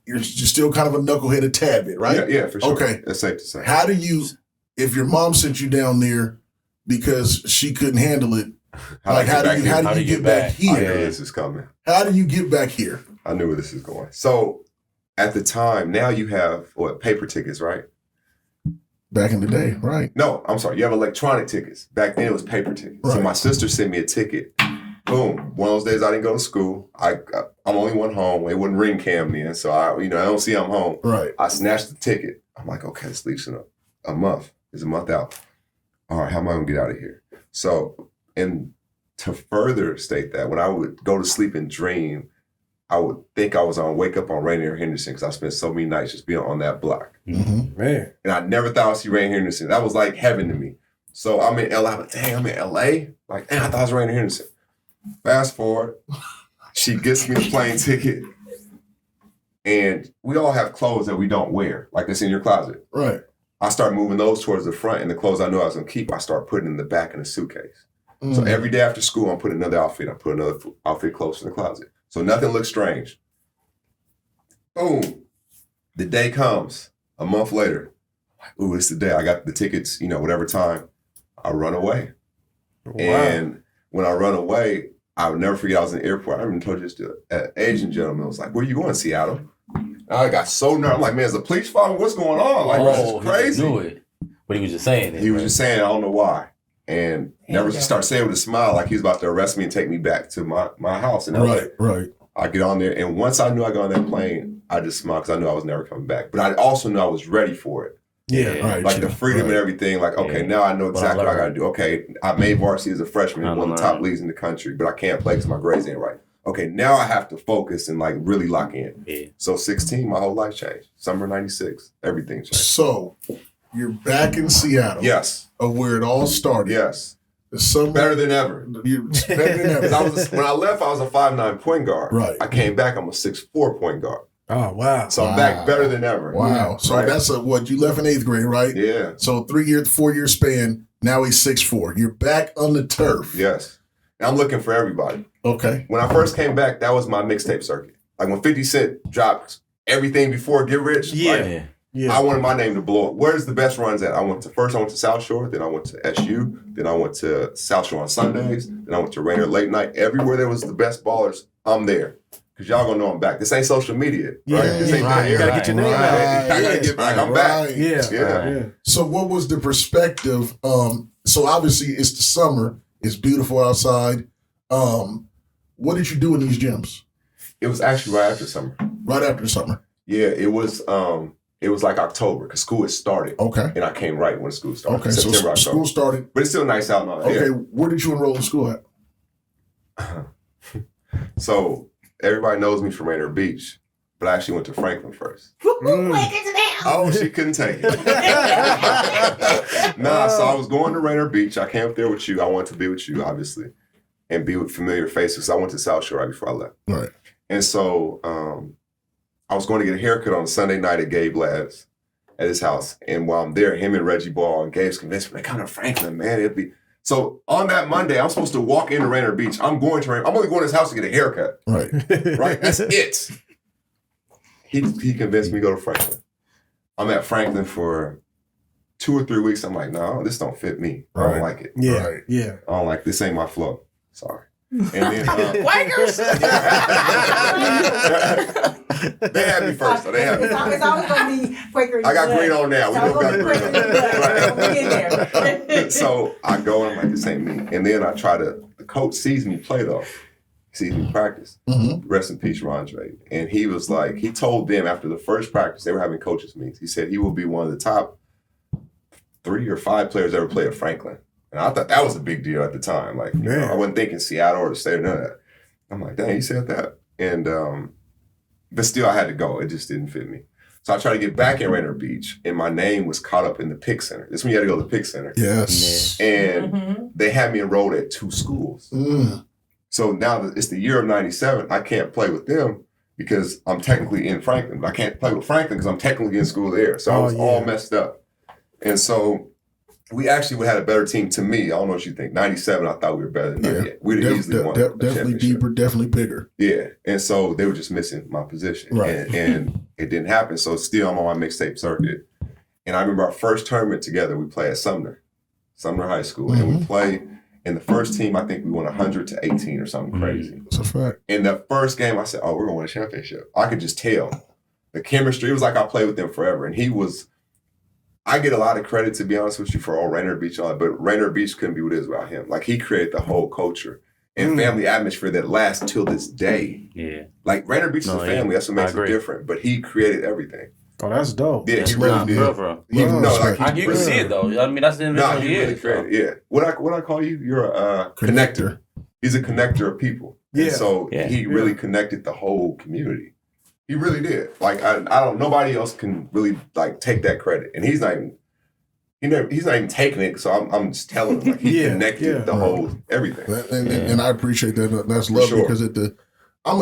You're still kind of a knucklehead a tad bit, right? Yeah, for sure. Okay. That's safe to say. How do you, if your mom sent you down there because she couldn't handle it, how do you get back I knew here? this is coming. How do you get back here? I knew where this is going. So at the time, now you have paper tickets, right? Back in the day, right? No, I'm sorry. You have electronic tickets. Back then it was paper tickets. So Right. my sister sent me a ticket. Boom. One of those days I didn't go to school. I'm only one home. It wouldn't ring cam then. So I don't see I'm home. Right. I snatched the ticket. I'm like, okay, this leaves in a month. It's a month out. All right, how am I gonna get out of here? So, and to further state that, when I would go to sleep and dream, I would think I was on Wake Up on Rainier Henderson because I spent so many nights just being on that block. Mm-hmm. Man. And I never thought I'd see Rainier Henderson. That was like heaven to me. So I'm in LA. I'm like, dang, I'm in LA? Like, dang, I thought it was Rainier Henderson. Fast forward, she gets me the plane ticket. And we all have clothes that we don't wear, like that's in your closet. Right. I start moving those towards the front, and the clothes I knew I was gonna keep, I start putting in the back in the suitcase. Mm. So every day after school, I'm putting another outfit. I put another outfit close in the closet. So nothing looks strange. Boom. The day comes, a month later. Ooh, it's the day. I got the tickets, whatever time. I run away. Wow. And when I run away, I would never forget I was in the airport. I even told you this to an Asian gentleman. Was like, where you going, Seattle? And I got so nervous. I'm like, man, is the police following? What's going on? Like, this is crazy. He knew it. But he was just saying it. He was just saying, I don't know why. And never start saying with a smile like he was about to arrest me and take me back to my house in LA. Right. I get on there, and once I knew I got on that plane, I just smiled because I knew I was never coming back. But I also knew I was ready for it. Yeah. Right. Like the freedom and everything. Like, okay, now I know exactly what I got to do. Okay, I made varsity as a freshman, one of the top leagues in the country, but I can't play because my grades ain't right. Okay, now I have to focus and like really lock in. Yeah. So 16, my whole life changed. Summer 96, everything changed. So you're back in Seattle. Yes. Of where it all started. Yes. The summer. Better than ever. You're better than ever. When I left, I was a 5'9" point guard. Right. I came back, I'm a 6'4" point guard. Oh, wow. So I'm back better than ever. Wow. So Right. that's you left in 8th grade, right? Yeah. So 4 year span, now he's 6'4". You're back on the turf. Yes. And I'm looking for everybody. Okay. When I first came back, that was my mixtape circuit. Like when 50 Cent dropped everything before Get Rich, I wanted my name to blow up. Where's the best runs at? I went to South Shore, then I went to SU, then I went to South Shore on Sundays, then I went to Rainier Late Night. Everywhere there was the best ballers, I'm there. Because y'all gonna know I'm back. This ain't social media, right? This ain't You gotta get your name out. I gotta get back. I'm back. Yeah. So what was the perspective? So obviously it's the summer. It's beautiful outside. What did you do in these gyms? It was actually right after summer. Right after the summer. Yeah, it was like October because school had started. Okay. And I came right when school started. Okay, September, so October. school started. But it's still nice out and all that. Okay, Yeah. where did you enroll in school at? So everybody knows me from Rainier Beach, but I actually went to Franklin first. Oh, she couldn't take it. So I was going to Rainier Beach. I came up there with you. I wanted to be with you, obviously, and be with familiar faces. I went to South Shore right before I left. Right. And so I was going to get a haircut on Sunday night at Gabe Labs at his house. And while I'm there, him and Reggie Ball and Gabe's convinced me, kind of Franklin, man, it'd be. So on that Monday, I'm supposed to walk into Rainier Beach. I'm only going to his house to get a haircut. Right. Right? That's it. He convinced me to go to Franklin. I'm at Franklin for 2 or 3 weeks. I'm like, no, this don't fit me. I don't like it. Yeah. Right. Yeah. I don't like this. Ain't my flow. Sorry. And then Quakers. they had me first. So they had me. It's always gonna be Quaker. I got green on now. We both got green on. Right. So I go and I'm like, this ain't me. And then the coach sees me play though. Sees me practice. Mm-hmm. Rest in peace, Rondre. And he was like, he told them after the first practice, they were having coaches meetings. He said he will be one of the top 3 or 5 players ever play at Franklin. And I thought that was a big deal at the time. Like, you know, I wasn't thinking Seattle or the state or none of that. I'm like, dang, he said that. And but still I had to go. It just didn't fit me. So I tried to get back in Rainier Beach, and my name was caught up in the Pick Center. This is when you had to go to the Pick Center. Yes. And they had me enrolled at 2 schools. So now that it's the year of 97, I can't play with them because I'm technically in Franklin. But I can't play with Franklin because I'm technically in school there. So I was all messed up. And so we actually had a better team to me. I don't know what you think. 97, I thought we were better than 98. We'd have easily won. Definitely deeper, definitely bigger. Yeah. And so they were just missing my position. Right. And it didn't happen. So still I'm on my mixtape circuit. And I remember our first tournament together, we played at Sumner High School. And we played, and the first team, I think we won 100-18 or something crazy. That's a fact. In the first game, I said, oh, we're going to win a championship. I could just tell. The chemistry, it was like I played with them forever. And I get a lot of credit, to be honest with you, for all Rainier Beach, but Rainier Beach couldn't be what it is without him. Like, he created the whole culture and family atmosphere that lasts till this day. Yeah. Like, Rainier Beach is a family. That's what makes it different. But he created everything. Oh, that's dope. Yeah, he really did. Bro. You can see it, though. I mean, that's the No, he really created. Yeah. What I call you? You're a connector. He's a connector of people. Yeah. And so he really connected the whole community. He really did. Like I don't. Nobody else can really like take that credit, and he's not even taking it. So I'm just telling him like he connected the whole everything. And I appreciate that. That's lovely because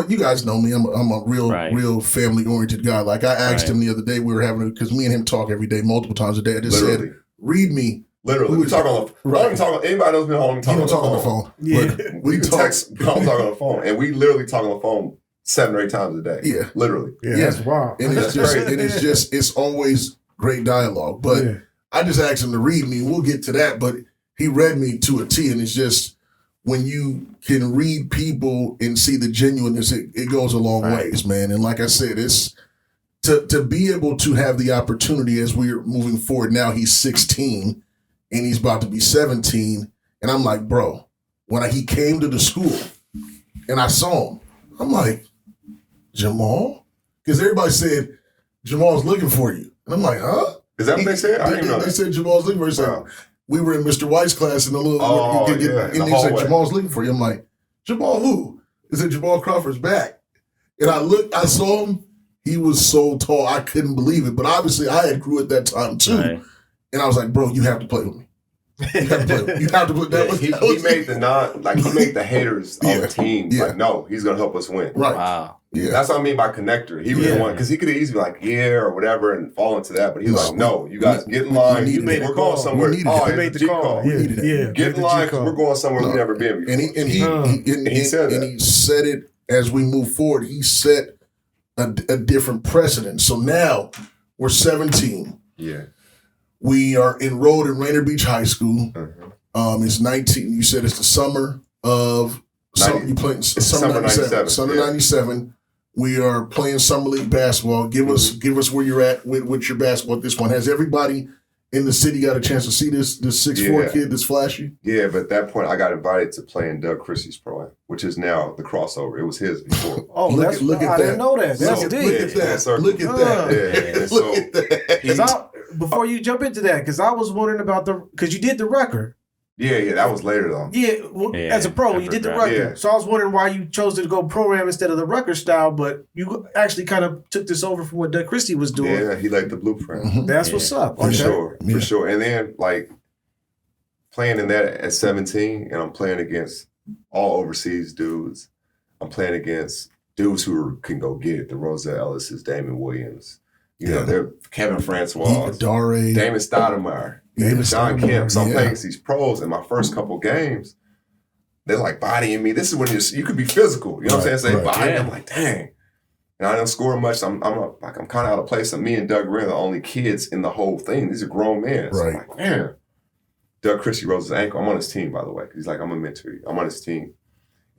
you guys know me. I'm a real family oriented guy. Like I asked him the other day, we were having because me and him talk every day, multiple times a day. I just said, read me. Literally, we talk on the phone. I don't even talk. Anybody knows me home. He don't talk on the phone. Yeah, we text. Don't talk on the phone, and we literally talk on the phone 7 or 8 times a day. Yeah, literally. Yeah, that's wild. And it's always great dialogue. But I just asked him to read me. We'll get to that, but he read me to a T, and it's just when you can read people and see the genuineness, it goes a long ways, man. And like I said, it's to be able to have the opportunity as we're moving forward. Now he's 16 and he's about to be 17, and I'm like, bro, when he came to the school and I saw him, I'm like, Jamal? Because everybody said, Jamal's looking for you. And I'm like, huh? Is that what they said? I didn't know that. They said Jamal's looking for you. Wow. We were in Mr. White's class and and they said, Jamal's looking for you. I'm like, Jamal who? They said, Jamal Crawford's back. And I saw him. He was so tall, I couldn't believe it. But obviously, I had grew at that time too. Right. And I was like, bro, you have to play with me. You have to put that one. He made he made the haters on the team like, no, he's gonna help us win. Right. Wow. Yeah. That's what I mean by connector. He was the one, because he could have easily be like, yeah, or whatever, and fall into that. But he's like, no, you guys get in line. We're going somewhere. You made the call. Yeah. Get in line because we're going somewhere we've never been before. And he said that. And he said it as we move forward. He set a different precedent. So now we're 17. Yeah. We are enrolled in Rainier Beach High School. Uh-huh. It's 19. You said it's the summer of summer 97. Summer 97. We are playing summer league basketball. Give us where you're at with your basketball at this point. Has everybody in the city got a chance to see this 6'4" kid that's flashy? Yeah, but at that point I got invited to play in Doug Christie's pro-am, which is now the crossover. It was his before. Oh, look at that. I didn't know that. That's Look deep. at that. Look at that. Look at that. Before you jump into that, because I was wondering about because you did the record. Yeah, that was later though. As a pro, you did the record. Yeah. So I was wondering why you chose to go program instead of the record style, but you actually kind of took this over from what Doug Christie was doing. Yeah, he laid the blueprint. Mm-hmm. That's what's up. For sure. And then like playing in that at 17, and I'm playing against all overseas dudes. I'm playing against dudes who can go get it. The Rosa Ellis's, Damon Williams. You know, they're Kevin Francois, Damon Stoudemire. John Kemp. So I'm playing against these pros in my first couple games. They're like bodying me. This is when you could be physical. You know what I'm saying? I'm like, dang. And I don't score much. So I'm kind of out of place. And me and Doug Wren are the only kids in the whole thing. These are grown men. So I'm like, man. Doug Christie rose his ankle. I'm on his team, by the way. He's like, I'm a mentor. I'm on his team. And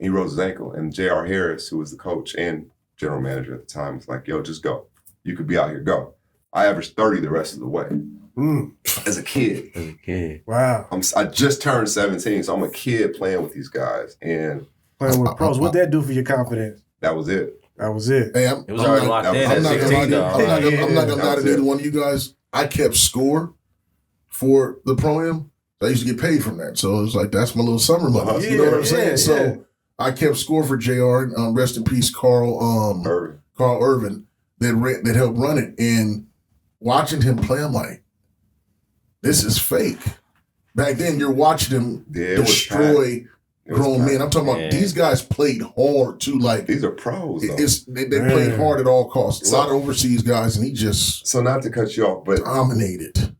he rose his ankle. And J.R. Harris, who was the coach and general manager at the time, was like, yo, just go. You could be out here. Go. I averaged 30 the rest of the way. As a kid. Wow. I just turned 17, so I'm a kid playing with these guys. And playing with pros. What'd that do for your confidence? That was it. That was it. Hey, It was already locked in at 16, though. I'm not going to lie to either one of you guys. I kept score for the pro-am. I used to get paid from that. So it was like, that's my little summer money. You know what I'm saying? So I kept score for JR. Rest in peace, Carl Irvin, that helped run it. And watching him play, I'm like, this is fake. Back then, you're watching them destroy grown men. I'm talking about these guys played hard too. Like these are pros. They played hard at all costs. A lot of overseas guys, and he just so not to cut you off, but dominated.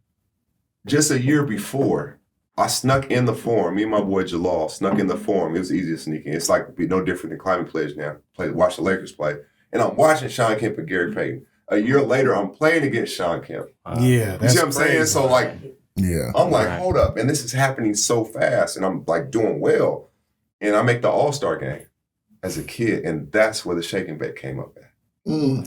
Just a year before, I snuck in the forum. Me and my boy Jamal snuck in the forum. It was easy to sneak in. It's like be no different than climbing players now. Watch the Lakers play, and I'm watching Sean Kemp and Gary Payton. A year later, I'm playing against Sean Kemp. You see what I'm saying? So like, I'm like, Right. hold up, and this is happening so fast, and I'm like doing well, and I make the All-Star game as a kid, and that's where the shake and bake came up at.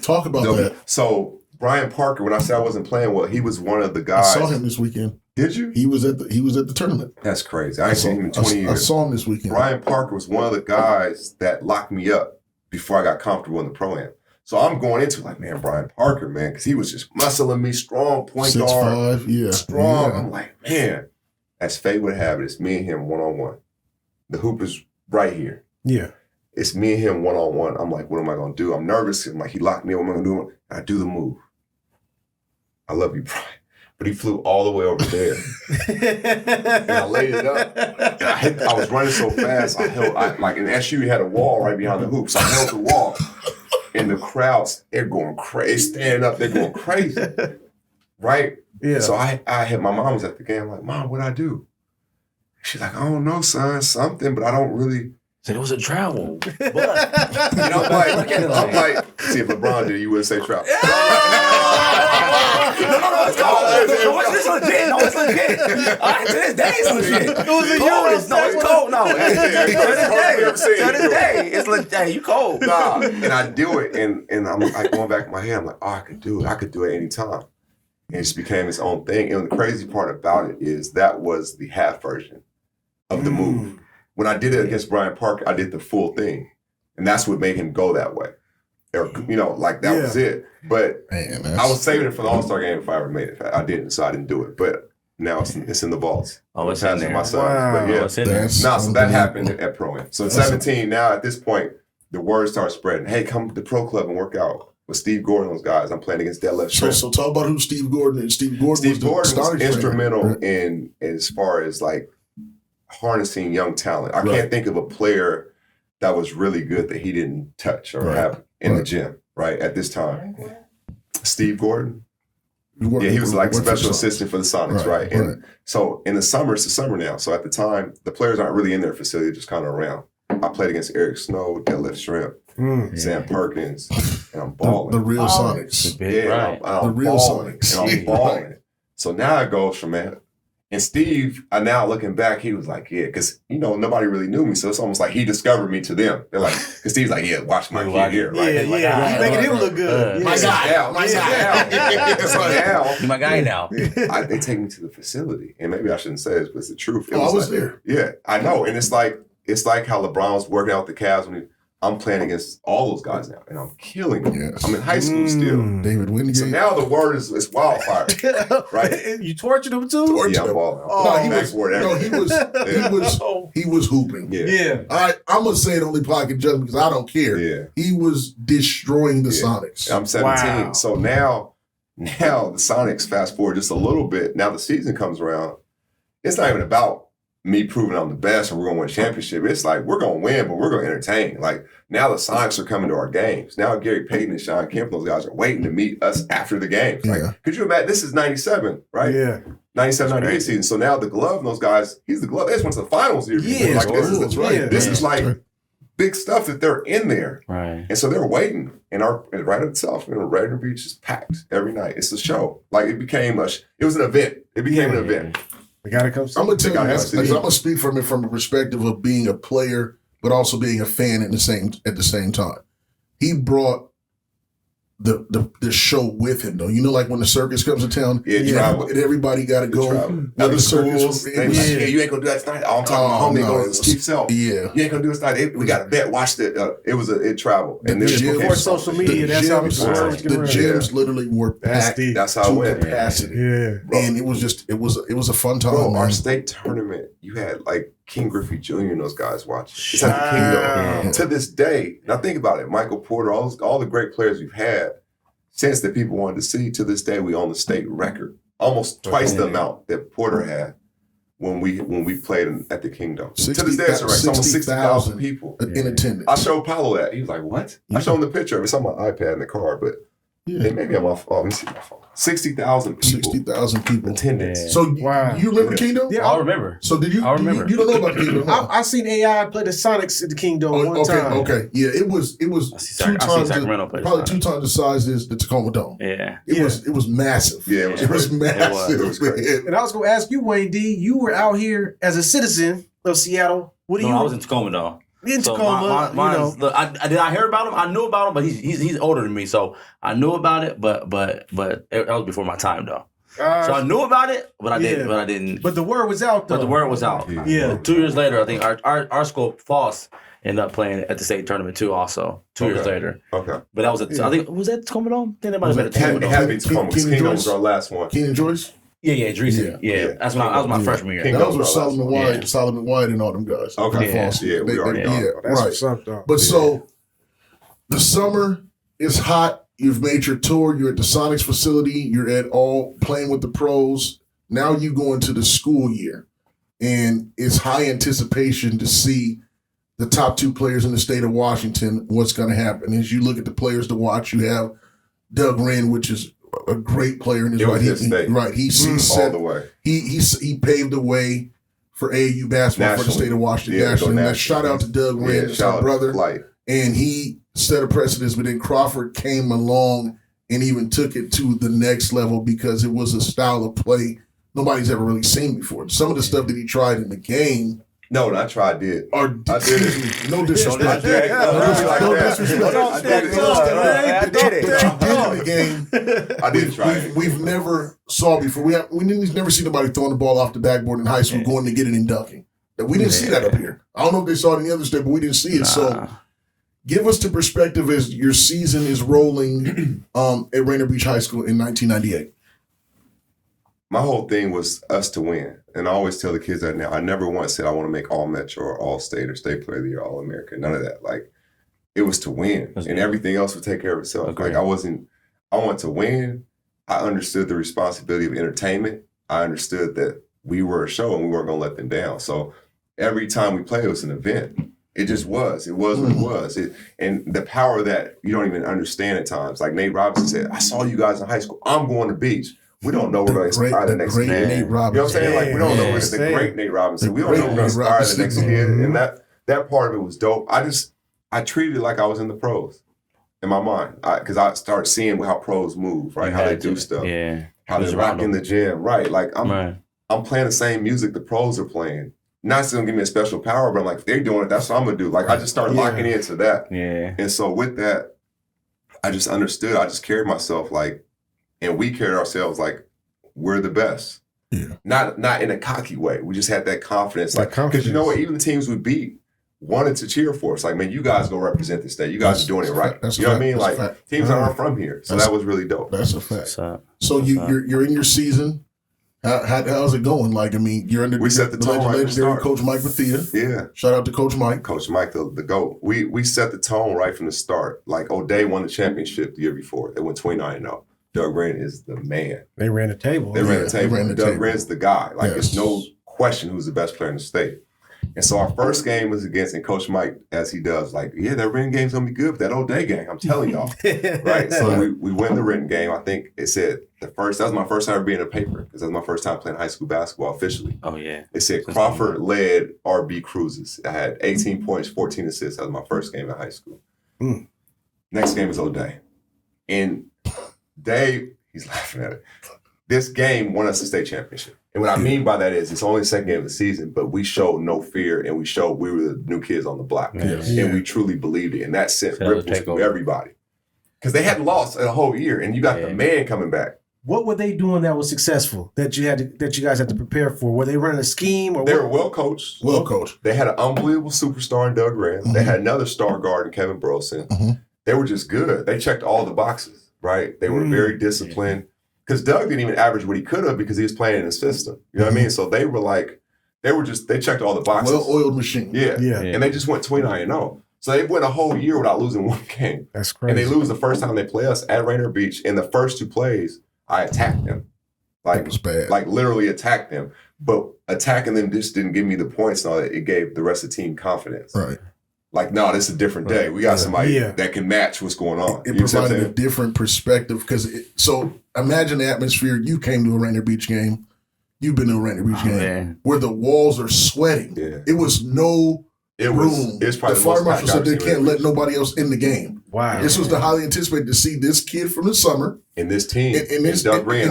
Talk about that. So Brian Parker, when I said I wasn't playing well, he was one of the guys. I saw him this weekend. Did you? He was at the tournament. That's crazy. I ain't seen him in 20 years. I saw him this weekend. Brian Parker was one of the guys that locked me up before I got comfortable in the pro-am. So I'm going into like, man, Brian Parker, man, because he was just muscling me, strong point guard, 6'5", strong. Yeah. I'm like, man, as fate would have it, it's me and him one-on-one. The hoop is right here. Yeah. It's me and him one-on-one. I'm like, what am I going to do? I'm nervous. I'm like, he locked me up. What am I going to do? I do the move. I love you, Brian. But he flew all the way over there. And I laid it up. And I was running so fast, like in SU, you had a wall right behind the hoop. So I held the wall. And the crowds, they're going crazy. Standing up, they're going crazy. Right? Yeah. So I had my mom was at the game. I'm like, Mom, what'd I do? She's like, I don't know, son, something, but I don't really. So it was a travel. But You know, I'm like, see, if LeBron did it, you wouldn't say travel. No, it's cold. No, it's legit. No, it's legit. To this day, it's legit. It was a cold. No, it's cold. No, to this day, it's legit. Hey, you cold. Nah, and I do it, and I'm like going back in my head. I'm like, oh, I could do it. I could do it anytime. And it just became its own thing. And the crazy part about it is that was the half version of the move. When I did it against Brian Parker, I did the full thing, and that's what made him go that way. Or, you know, like that was it. But Man, I was saving it for the All-Star game if I ever made it. I didn't, so I didn't do it. But now it's in the vaults. Oh, it's in there. My sons. Wow. But yeah, it's in there. so that happened at Pro-Am. So at 17, now at this point, the word starts spreading. Hey, come to the pro club and work out with Steve Gordon, those guys. I'm playing against Deadlift Shrimp. So talk about who Steve Gordon is. Steve Gordon was instrumental in as far as like harnessing young talent. I can't think of a player that was really good that he didn't touch or have in the gym, right, at this time. Steve Gordon? Yeah, he was like special assistant for the Sonics, right? And so in the summer, it's the summer now. So at the time, the players aren't really in their facility, just kind of around. I played against Eric Snow, Deadlift Shrimp, Sam Perkins, and I'm balling. The real Sonics. I'm the real balling, Sonics. and I'm balling. So now it goes from that. And Steve, now looking back, he was like, yeah, because, nobody really knew me. So it's almost like he discovered me to them. They're like, because Steve's like, yeah, watch my kid here. Right? Yeah, yeah. You making him look good. My guy. You're my guy now. They take me to the facility. And maybe I shouldn't say this, but it's the truth. I was there. Yeah, I know. And it's like how LeBron was working out with the Cavs when I'm playing against all those guys now, and I'm killing them. Yes. I'm in high school still. David Wingate. So now the word is wildfire, right? You tortured him too? Yeah, I'm balling. He was hooping. Yeah. I'm gonna say it only pocket judgment because I don't care. Yeah. He was destroying the Sonics. I'm 17. Wow. So now the Sonics, fast forward just a little bit. Now the season comes around. It's not even about me proving I'm the best and we're going to win a championship. It's like, we're going to win, but we're going to entertain. Like, now the Sonics are coming to our games. Now Gary Payton and Sean Kemp, those guys are waiting to meet us after the games. Like, could you imagine? This is 97, right? Yeah. 97, 98 season. So now the glove and those guys, he's the glove. They just went to the finals here. Yeah. Like, this is like big stuff that they're in there. Right. And so they're waiting. And right itself, Rainier Beach is packed every night. It's a show. Like, it was an event. It became an event. We gotta come. I'm gonna tell you, I'm gonna speak from it from the perspective of being a player, but also being a fan at the same time. He brought the show with him, though. Like when the circus comes to town, and everybody got to go. Other schools, you ain't gonna do that tonight. I'm talking about homie, Steve Self. Yeah, you ain't gonna do it tonight. We got a bet. Watch it. It traveled. And before social media, that's how we the gyms literally were packed. That's how it went. Capacity. Yeah, and it was a fun time. Bro, our state tournament, you had like King Griffey Jr. and those guys watching. It's at the Kingdom. To this day, now think about it. Michael Porter, all the great players we've had since that people wanted to see. To this day, we own the state record, almost twice the amount that Porter had when we played at the Kingdom. To this day, it's almost 60,000 people in attendance. I showed Paulo that. He was like, "What?" I showed him the picture of it. It's on my iPad in the car, but. Yeah. Maybe I'm off. Let me see my phone. 60,000 people. 60,000 people. Attendance. Yeah. So you remember Kingdom? Yeah, I remember. So did you? I remember. You don't know about Kingdom? I seen AI play the Sonics at the Kingdom one time. Okay. Yeah, it was probably 2 times the size as the Tacoma Dome. Yeah. It was massive. Yeah, it was massive. It was great. And I was going to ask you, Wayne D. You were out here as a citizen of Seattle. I was in Tacoma though. In Tacoma, look, did I hear about him? I knew about him, but he's older than me, so I knew about it. But that was before my time, though. So I knew about it, but I didn't. But the word was out, though. But the word was out. Yeah. 2 years later, I think our school, Foss, ended up playing at the state tournament too. Also, 2 years later. Okay. But that was I think was that Tacoma Dome? I think that might have been at Tacoma Dome. It had to be Tacoma. Kingdom was our last one. Keenan Joyce. Yeah, Dreesen. Yeah. That was my freshman year. That was with Solomon White and all them guys. Okay. Right. But so the summer is hot. You've made your tour. You're at the Sonics facility. You're at all playing with the pros. Now you go into the school year, and it's high anticipation to see the top 2 players in the state of Washington. What's going to happen as you look at the players to watch? You have Doug Wren, which is a great player in his right. He all the way. He paved the way for AAU basketball for the state of Washington. And shout out to Doug Wren, his brother. And he set a precedence, but then Crawford came along and even took it to the next level because it was a style of play nobody's ever really seen before. Some of the stuff that he tried in the game. No, I tried it. I did it. No disrespect. No disrespect. I did in the game. I did try it. We've never saw before. We've never seen nobody throwing the ball off the backboard in high school, going to get it and dunking. We didn't see that up here. I don't know if they saw it in the other state, but we didn't see it. So give us the perspective as your season is rolling at Rainier Beach High School in 1998. My whole thing was us to win. And I always tell the kids that now. I never once said I want to make all Metro or all state or state player of the year, all American. None of that. Like, it was to win, and everything else would take care of itself. Agreed. Like I wanted to win. I understood the responsibility of entertainment. I understood that we were a show and we weren't going to let them down. So every time we played, it was an event. It just was. It was what it was. And the power that you don't even understand at times. Like Nate Robinson said, I saw you guys in high school. I'm going to the beach. We don't know we're going to inspire the next kid. Nate Robinson. You know what I'm saying? Like, we don't know we're the great Nate Robinson. We don't know we're going to inspire the next kid. And that part of it was dope. I treated it like I was in the pros in my mind. Because I started seeing how pros move, right? How they do stuff. Yeah. How they rock in the gym, right? Like, I'm playing the same music the pros are playing. Not saying give me a special power, but I'm like, if they're doing it, that's what I'm going to do. Like, I just started locking into that. Yeah. And so with that, I just understood. I just carried myself like, and we carried ourselves like we're the best. Yeah. Not in a cocky way. We just had that confidence. Like, because you know what? Even the teams we beat wanted to cheer for us. Like, man, you guys go represent the state. You guys are doing it right. You know what I mean? Like, teams aren't from here. So that was really dope. That's a fact. So you're in your season. How's it going? Like, I mean, you're under we set the tone right legendary Coach Mike Bethea. Yeah. Shout out to Coach Mike. Coach Mike, the GOAT. We set the tone right from the start. Like, O'Day won the championship the year before. They went 29-0. Doug Wren is the man. They ran the table. Doug Wren's the guy. Like, there's no question who's the best player in the state. And so our first game was against, and Coach Mike, as he does, like, yeah, that Renton game's going to be good, but that O'Day game, I'm telling y'all. Right? So we win the Renton game. I think it said that was my first time ever being in a paper, because that was my first time playing high school basketball officially. Oh, yeah. It said Crawford led RB Cruises. I had 18 points, 14 assists. That was my first game in high school. Next game is O'Day. And Dave, he's laughing at it. This game won us the state championship. And what I mean by that is it's only the second game of the season, but we showed no fear and we showed we were the new kids on the block. And we truly believed it. And that sent ripples through everybody. Because they hadn't lost a whole year, and you got the man coming back. What were they doing that was successful that you guys had to prepare for? Were they running a scheme? Or they were well coached. Well coached. They had an unbelievable superstar in Doug Wren. They had another star guard in Kevin Burleson. They were just good. They checked all the boxes, right? They were very disciplined. Because Doug didn't even average what he could have because he was playing in his system. You know what I mean? So they were like, they checked all the boxes. Well-oiled machine. Yeah. And they just went 29-0. So they went a whole year without losing one game. That's crazy. And they lose the first time they play us at Rainier Beach. In the first two plays, I attacked them. Like, it was bad. Like literally attacked them. But attacking them just didn't give me the points and all that. It gave the rest of the team confidence. Right. Like, no, this is a different day. We got somebody that can match what's going on. It provided a different perspective because so imagine the atmosphere. You came to a Rainier Beach game. You've been to a Rainier Beach game where the walls are sweating. Yeah. It was no room. It was probably the fire marshal said they can't let nobody else in the game. Wow. This was the highly anticipated to see this kid from the summer. And this team. And Doug Wren.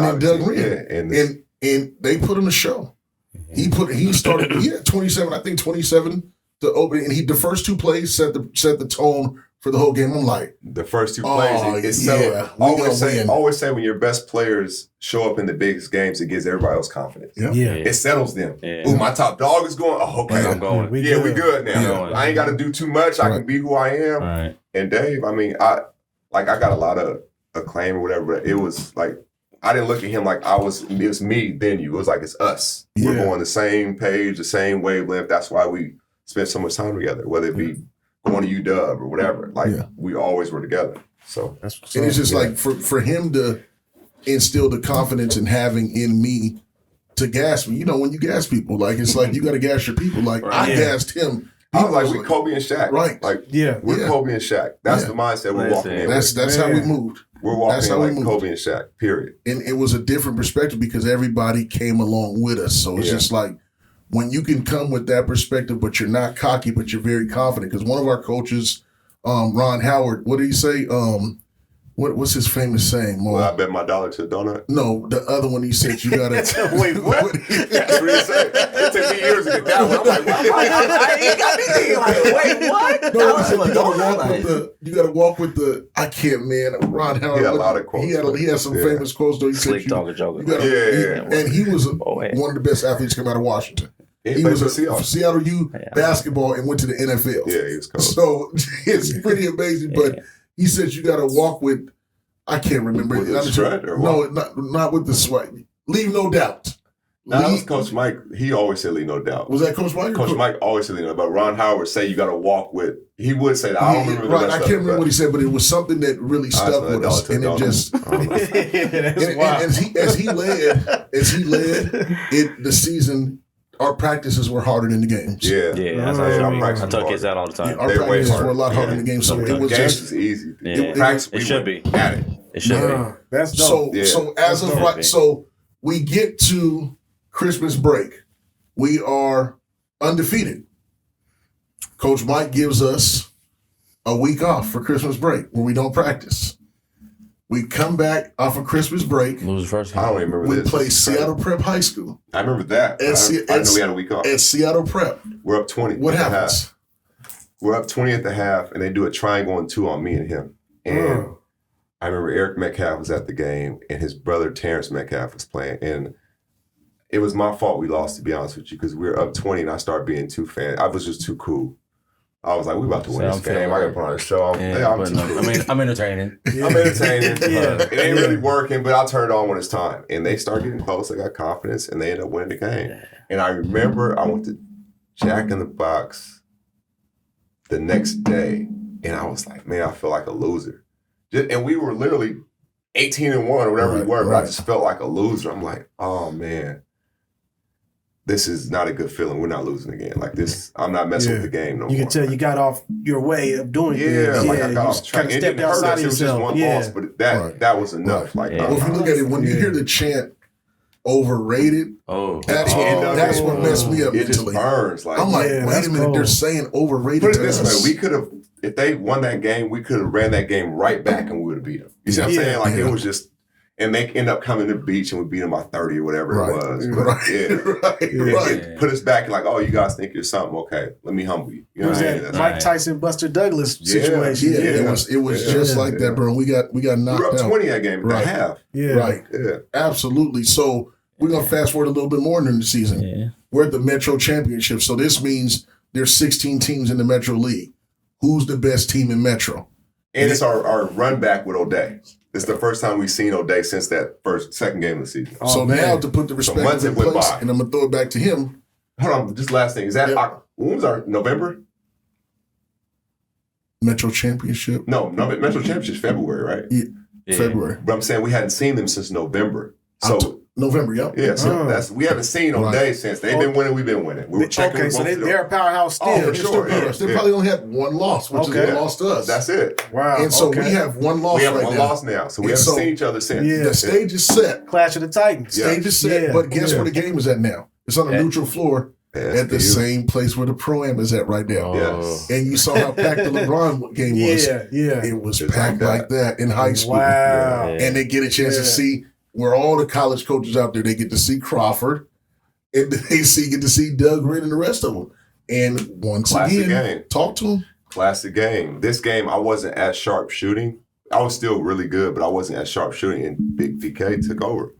And they put on a show. He had 27 to open, and the first two plays set the tone for the whole game. I'm like, the first two plays, always say when your best players show up in the biggest games, it gives everybody else confidence. It settles them. Ooh, my top dog is going. Oh, okay, I'm going. We good now. I ain't got to do too much. I can be who I am. Right. And Dave, I mean, I got a lot of acclaim or whatever, but it was like, I didn't look at him like it was me, then you. It was like, it's us. We're going the same page, the same wavelength. That's why we spent so much time together, whether it be going to UW or whatever. Like, we always were together. So and it's just like for him to instill the confidence in having in me to gas me. You know, when you gas people, like, it's like you got to gas your people. Like, I gassed him. I was like, we Kobe and Shaq. Right. Like, we're Kobe and Shaq. That's the mindset we're walking in. That's how we moved. We're walking in like Kobe and Shaq, period. And it was a different perspective because everybody came along with us. So it's just like, when you can come with that perspective, but you're not cocky, but you're very confident. Because one of our coaches, Ron Howard, what did he say? What's his famous saying? Well, I bet my dollar to a donut. No, the other one he said you gotta. Wait, what? That's what he said. It took me years to get that one. I'm like, I got me thinking, like, wait, what? No, he said you gotta walk with the. I can't, man. Ron Howard. He had a lot of quotes. He had some famous quotes though. He Slick said talker, joker. And he was one of the best athletes to come out of Washington. He was a Seattle U basketball and went to the NFL. Yeah, he was cool. So it's pretty amazing. But he said you got to walk with, I can't remember. With the sweat or what? No, not with the sweat. Leave no doubt. That was Coach Mike. He always said leave no doubt. Was that Coach Mike? Coach Mike always said leave no doubt. But Ron Howard say you got to walk with. He would say that. I don't remember the rest I can't remember what he said, but it was something that really stuck with us, and it just. As he led the season. Our practices were harder than the games. Yeah. I tell kids that all the time. Our practices were a lot harder than the games, so it was games just easy. Practice. It should be. At it. It should be. That's dope. So as of right, so we get to Christmas break, we are undefeated. Coach Mike gives us a week off for Christmas break where we don't practice. We come back off of Christmas break. Lose the first game. I don't even remember We this. play Seattle Prep High School. I remember that. I know we had a week off. At Seattle Prep. We're up 20. What happens? We're up 20 at the half, and they do a triangle and 2 on me and him. And I remember Eric Metcalf was at the game, and his brother Terrence Metcalf was playing. And it was my fault we lost, to be honest with you, because we were up 20, and I started being too fan. I was just too cool. I was like, we about to win this game. I got to put on a show. I'm entertaining. I'm entertaining. It ain't really working, but I'll turn it on when it's time. And they start getting close. I got confidence, and they end up winning the game. And I remember I went to Jack in the Box the next day, and I was like, man, I feel like a loser. And we were literally 18-1 or whatever we were, but I just felt like a loser. I'm like, oh, man. This is not a good feeling. We're not losing again. Like this, I'm not messing with the game no more. You can tell you got off your way of doing things. Like I got off track. Kind of stepped outside of yourself. It was just one loss, but that was enough. Like, well, if you look at it, when you hear the chant "overrated," that's what messed me up mentally. It just burns. Like, I'm like, wait a minute, they're saying overrated. Put it this way: we could have, if they won that game, we could have ran that game right back and we would have beat them. You see what I'm saying? Like it was just. And they end up coming to the beach and we beat them by 30 or whatever it was. But it put us back like, oh, you guys think you're something. Okay, let me humble you. You know what I mean? Mike Tyson, Buster Douglas situation. It was just like that, bro. We got knocked out. We were up 20 that game at the half. Right. Absolutely. So we're going to fast forward a little bit more during the season. Yeah. We're at the Metro Championship. So this means there's 16 teams in the Metro League. Who's the best team in Metro? And it's our run back with O'Day. It's the first time we've seen O'Day since that second game of the season. So now to put the respect in place, and I'm going to throw it back to him. Hold on, just last thing. Is that when was our November? Metro Championship? No, Metro Championship is February, right? Yeah. February. But I'm saying we hadn't seen them since November. So November, yeah. So we haven't seen O'Day since they've been winning. We've been winning. We were checking. Okay, so they're a powerhouse still. Oh, for sure. They probably only had one loss, which is one loss to us. That's it. Wow. And so we have one loss. We have one loss now. So we haven't seen each other since. The stage is set. Clash of the Titans. Stage is set. But guess where the game is at now? It's on a neutral floor. At the same place where the Pro-Am is at right now. Yes. And you saw how packed the LeBron game was. It was packed like that in high school. Wow. And they get a chance to see where all the college coaches out there, they get to see Crawford and they get to see Doug Wren and the rest of them. And once again, talk to them. Classic game. This game, I wasn't as sharp shooting. I was still really good, but I wasn't as sharp shooting. And Big DK took over.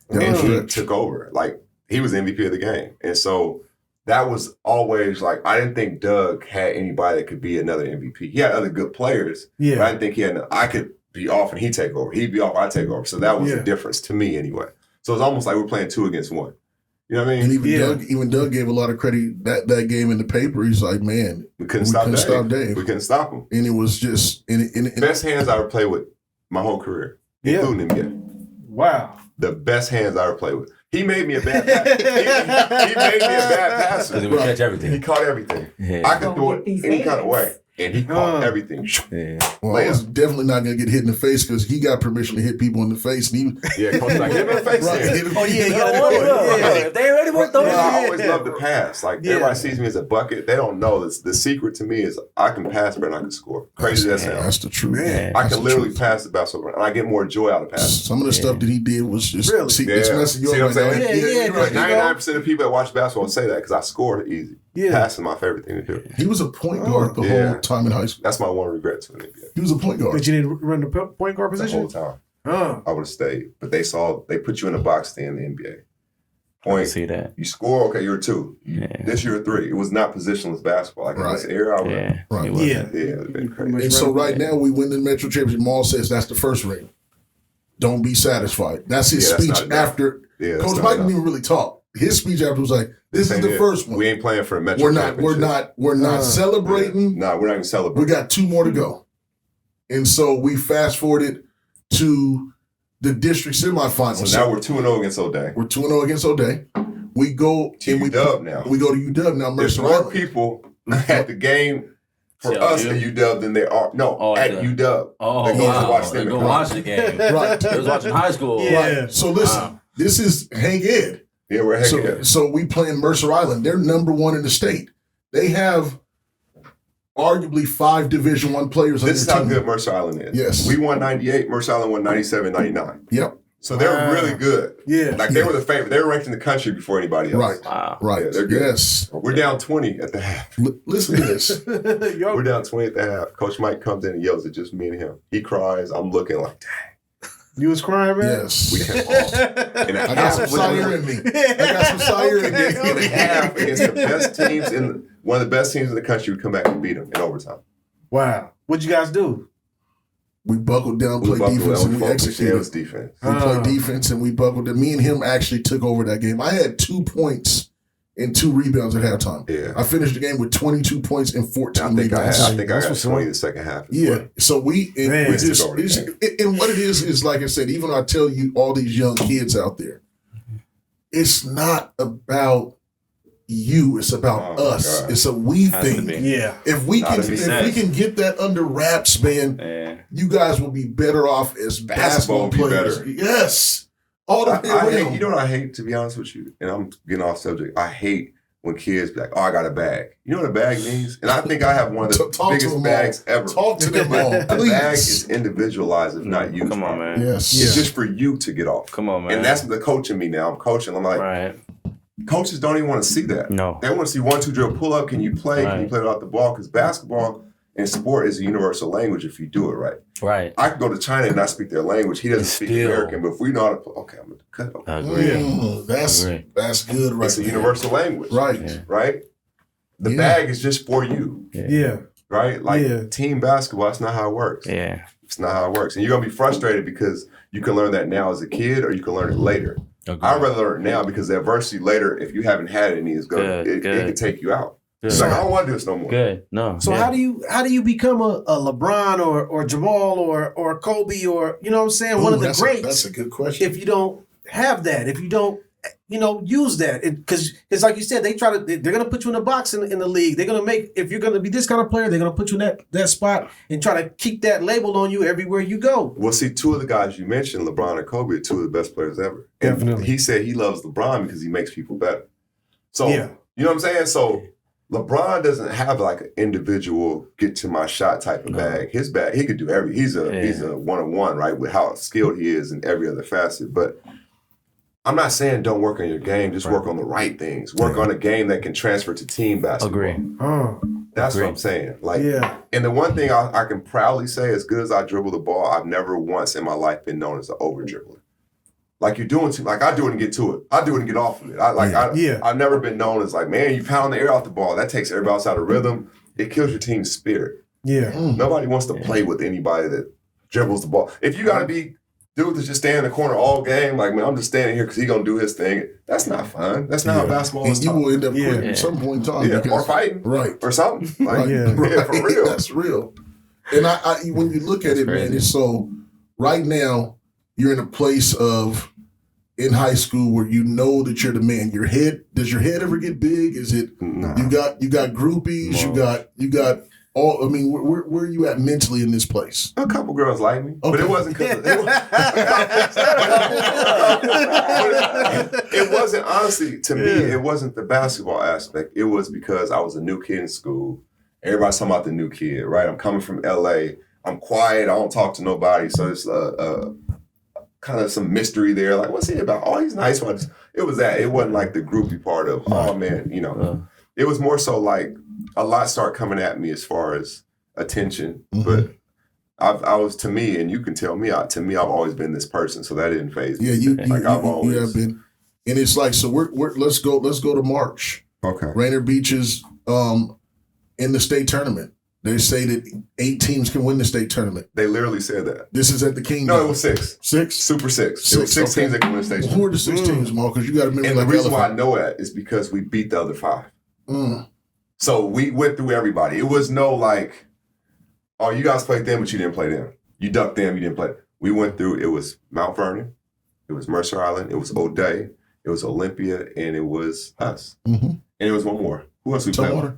And he took over. Like, he was the MVP of the game. And so that was always like, I didn't think Doug had anybody that could be another MVP. He had other good players, but I didn't think he had I could be off and he take over. He'd be off, I take over. So that was the difference to me anyway. So it's almost like we're playing 2 against 1. You know what I mean? And even Doug gave a lot of credit that game in the paper. He's like, man, we couldn't stop Dave. We couldn't stop him. And it was just best hands I ever played with my whole career, including him. Wow. The best hands I ever played with. He made me a bad passer. he made me a bad passer. Because he would catch everything. He caught everything. I could throw it any kind of way. And he caught everything. Well, I was definitely not going to get hit in the face because he got permission to hit people in the face. And he, coach like, hit him in the face. If they already worked those. I always love to pass. Like, everybody sees me as a bucket. They don't know. The secret to me is I can pass better than I can score. Crazy as hell. That's the truth. I can literally pass the basketball. And I get more joy out of passing. Some of the stuff that he did was just it's messing you up. See what I'm saying? 99% of people that watch basketball say that because I scored easy. Passing my favorite thing to do. He was a point guard the whole time in high school. That's my one regret to the NBA. He was a point guard. But you didn't run the point guard position? The whole time. I would have stayed. But they put you in a box in the NBA. Point. I see that. You score, okay, you're a 2. This you're a 3. It was not positionless basketball. Like in this era, I would have. It would have been crazy. And so right now we win the Metro Championship. Maul says that's the first ring. Don't be satisfied. That's his speech after. Coach Mike didn't even really talk. his speech after was like, "This is the first one. We ain't playing for a Metro. We're not celebrating. No, we're not even celebrating. We got 2 more to go." And so we fast forwarded to the district semifinals. So now we're 2-0 against O'Day. We're 2-0 against O'Day. We go to UW now. We go to UW now. There's more people at the game for us at UW than there are at UW. Oh, they're going to watch them. Go watch the game. Right. They was watching high school. Yeah. Right. So listen, this is Hang Ed. Yeah, we're Hang Ed. So we playing Mercer Island. They're number 1 in the state. They have arguably 5 Division I players on their team. This is how good Mercer Island is. Yes. We won 98. Mercer Island won 97, 99. Yep. So they're really good. Yeah. Like they were the favorite. They were ranked in the country before anybody else. Right. Wow. Right. Yeah, they're good. Yes. We're down 20 at the half. Listen to this. We're down 20 at the half. Coach Mike comes in and yells at just me and him. He cries. I'm looking like, dang. You was crying, man? Yes. We kept off. And I got some sire in me. I got some sire in me. in the half against the best teams one of the best teams in the country would come back and beat them in overtime. Wow. What'd you guys do? We buckled down, played defense, and we executed. It was defense. We played defense, and we buckled down. Me and him actually took over that game. I had 2 points and 2 rebounds at halftime. Yeah. I finished the game with 22 points and 14 rebounds. I think I got 20 the second half. Yeah. So we just, and what it is like I said, even I tell you all these young kids out there, it's not about you, it's about us. God. It's a we thing. Yeah. If we can get that under wraps, man, you guys will be better off as basketball players. Better. Yes. All the way around. You know what I hate, to be honest with you? And I'm getting off subject. I hate when kids be like, "Oh, I got a bag." You know what a bag means? And I think I have one of the biggest bags ever. Talk to them all, please. A bag is individualized, if not used. Come on, man. Yes. It's just for you to get off. Come on, man. And that's the coaching me now. I'm coaching. I'm like, right. Coaches don't even want to see that. No. They want to see 1-2 drill, pull up. Can you play? Right. Can you play without the ball? Because basketball and sport is a universal language if you do it right. Right. I could go to China and not speak their language. He doesn't speak American, but if we know how to play, okay, I'm going to cut it. I agree. That's good right It's a universal language. Right. Yeah. Right? The bag is just for you. Yeah. Right? Like team basketball, that's not how it works. Yeah. It's not how it works. And you're going to be frustrated because you can learn that now as a kid or you can learn it later. Agreed. I'd rather learn it now because the adversity later, if you haven't had any, is going it can take you out. Good. It's like, I don't want to do this no more. Good. No. So how do you become a LeBron or Jamal or Kobe or, you know what I'm saying, one of the greats? That's a good question. If you don't have that, if you don't, use that, because it's like you said, they're going to put you in a box in the league. They're going to make, if you're going to be this kind of player, they're going to put you in that spot and try to keep that label on you everywhere you go. Well, see, 2 of the guys you mentioned, LeBron and Kobe, are 2 of the best players ever. And Definitely. he said he loves LeBron because he makes people better. So, Yeah. you know what I'm saying? So, LeBron doesn't have like an individual get to my shot type of bag. His bag, he could do he's a one-on-one, right, with how skilled he is in every other facet. But I'm not saying don't work on your game, just work on the right things. Work on a game that can transfer to team basketball. Agree. That's what I'm saying. Like, Yeah. And the one thing I can proudly say, as good as I dribble the ball, I've never once in my life been known as an over dribbler. Like you're doing too, like I do it and get to it. I do it and get off of it. I've never been known as like, man, you pound the air off the ball. That takes everybody else out of rhythm. It kills your team's spirit. Yeah. Nobody wants to play with anybody that dribbles the ball. If you got to be dude that's just standing in the corner all game, like, man, I'm just standing here because he's going to do his thing. That's not fun. That's not how basketball is. And you will end up quitting at some point in time. Yeah, or fighting. Right. Or something. Like, right. For real. That's real. And I when you look at it, man, it's so right now you're in a place of in high school where you know that you're the man. Does your head ever get big? Is it you got groupies, you got all, I mean, where are you at mentally in this place? A couple girls like me, but it wasn't because it wasn't, honestly, to me, it wasn't the basketball aspect. It was because I was a new kid in school. Everybody's talking about the new kid, right? I'm coming from LA. I'm quiet. I don't talk to nobody. So it's kind of some mystery there. Like, what's he about? Oh, he's nice. It was that. It wasn't like the groupie part of, oh man, It was more so like a lot started coming at me as far as attention. But I was, to me, and you can tell me, I've always been this person. So that didn't faze me. Yeah, you have been. And it's like, so we're let's go to March. Okay. Rainier Beach is in the state tournament. They say that 8 teams can win the state tournament. They literally said that. This is at the Kingdom. No, it was 6. 6? Super 6. It was 6 teams that can win the state Well, who are tournament. the 6 teams, Mo? Because you got to remember. And the like reason why I elephant. know that is because we beat the other 5. Mm. So we went through everybody. It was no like, oh, you guys played them, but you didn't play them. You ducked them, you didn't play. We went through, it was Mount Vernon, it was Mercer Island, it was O'Day, it was Olympia, and it was us. Mm-hmm. And it was one more. Who else we played with?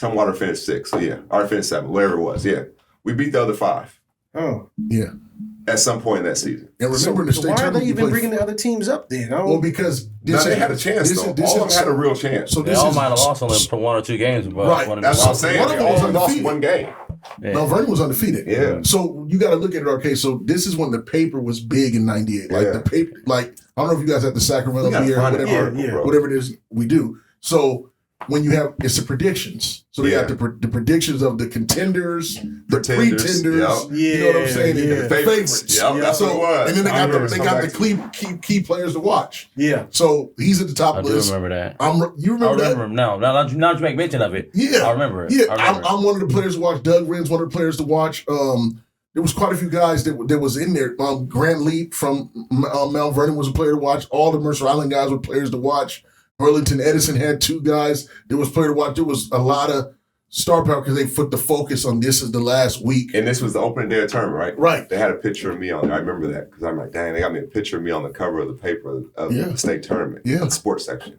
Tumwater finished 6. So yeah, or finished 7, whatever it was. Yeah. We beat the other 5. Oh. Yeah. At some point in that season. And remember the So state why are tournament. they you even play- bringing the other teams up then? Well, because No, they had a chance, though. All of them had a real chance. So They this all is might have lost only for 1 or 2 games. But Right, one of That's them what I'm saying. One They of them was all lost undefeated. 1 game. Yeah. Mount Vernon was undefeated. Yeah. So you got to look at it. Okay, so this is when the paper was big in '98. Like Yeah. the paper, like I don't know if you guys have the Sacramento We gotta here, find that whatever, article, yeah. bro. whatever it is we do. So when you have it's the predictions. So they Yeah. got the predictions of the contenders, the Pretenders, pretenders. yep. You know what I'm saying? Yeah, And yeah. the favorites. Yep, that's so, what it was. And then they I got remember the some back- key players to watch. Yeah. So he's at the top I do list. remember that. You I remember that? remember him now. Now you make mention of it. Yeah. I remember it. Yeah, I remember it. I'm one of the players to watch. Doug Wren's one of the players to watch. There was quite a few guys that was in there. Grant Leap from Mount Vernon was a player to watch. All the Mercer Island guys were players to watch. Burlington Edison had 2 guys. There was player to watch. There was a lot of star power because they put the focus on this is the last week. And this was the opening day of the tournament, right? Right. They had a picture of me on there. I remember that because I'm like, dang, they got me a picture of me on the cover of the paper of Yeah. the state tournament, Yeah. the sports section.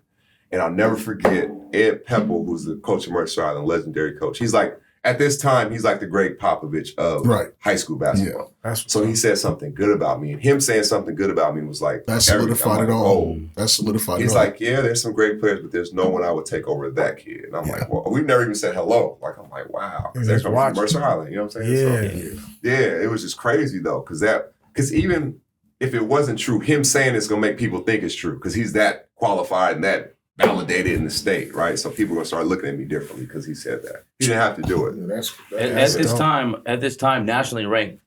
And I'll never forget Ed Pepple, who's the coach of Mercer Island, legendary coach. He's like, at this time, he's like the Greg Popovich of Right. high school basketball. That's So he said something good about me. And him saying something good about me was like, That everything. solidified I'm it like, all. oh. That solidified it He's all. like, yeah, there's some great players, but there's no one I would take over that kid. And I'm Yeah. like, well, we've never even said hello. Like, I'm like, wow. Because Yeah, they're from watch. Mercer Island, you know what I'm saying? So, Yeah. yeah, it was just crazy though, because even if it wasn't true, him saying it's gonna make people think it's true because he's that qualified and that validated in the state, right? So people are gonna start looking at me differently because he said that. He didn't have to do it. Yeah, At this time, nationally ranked,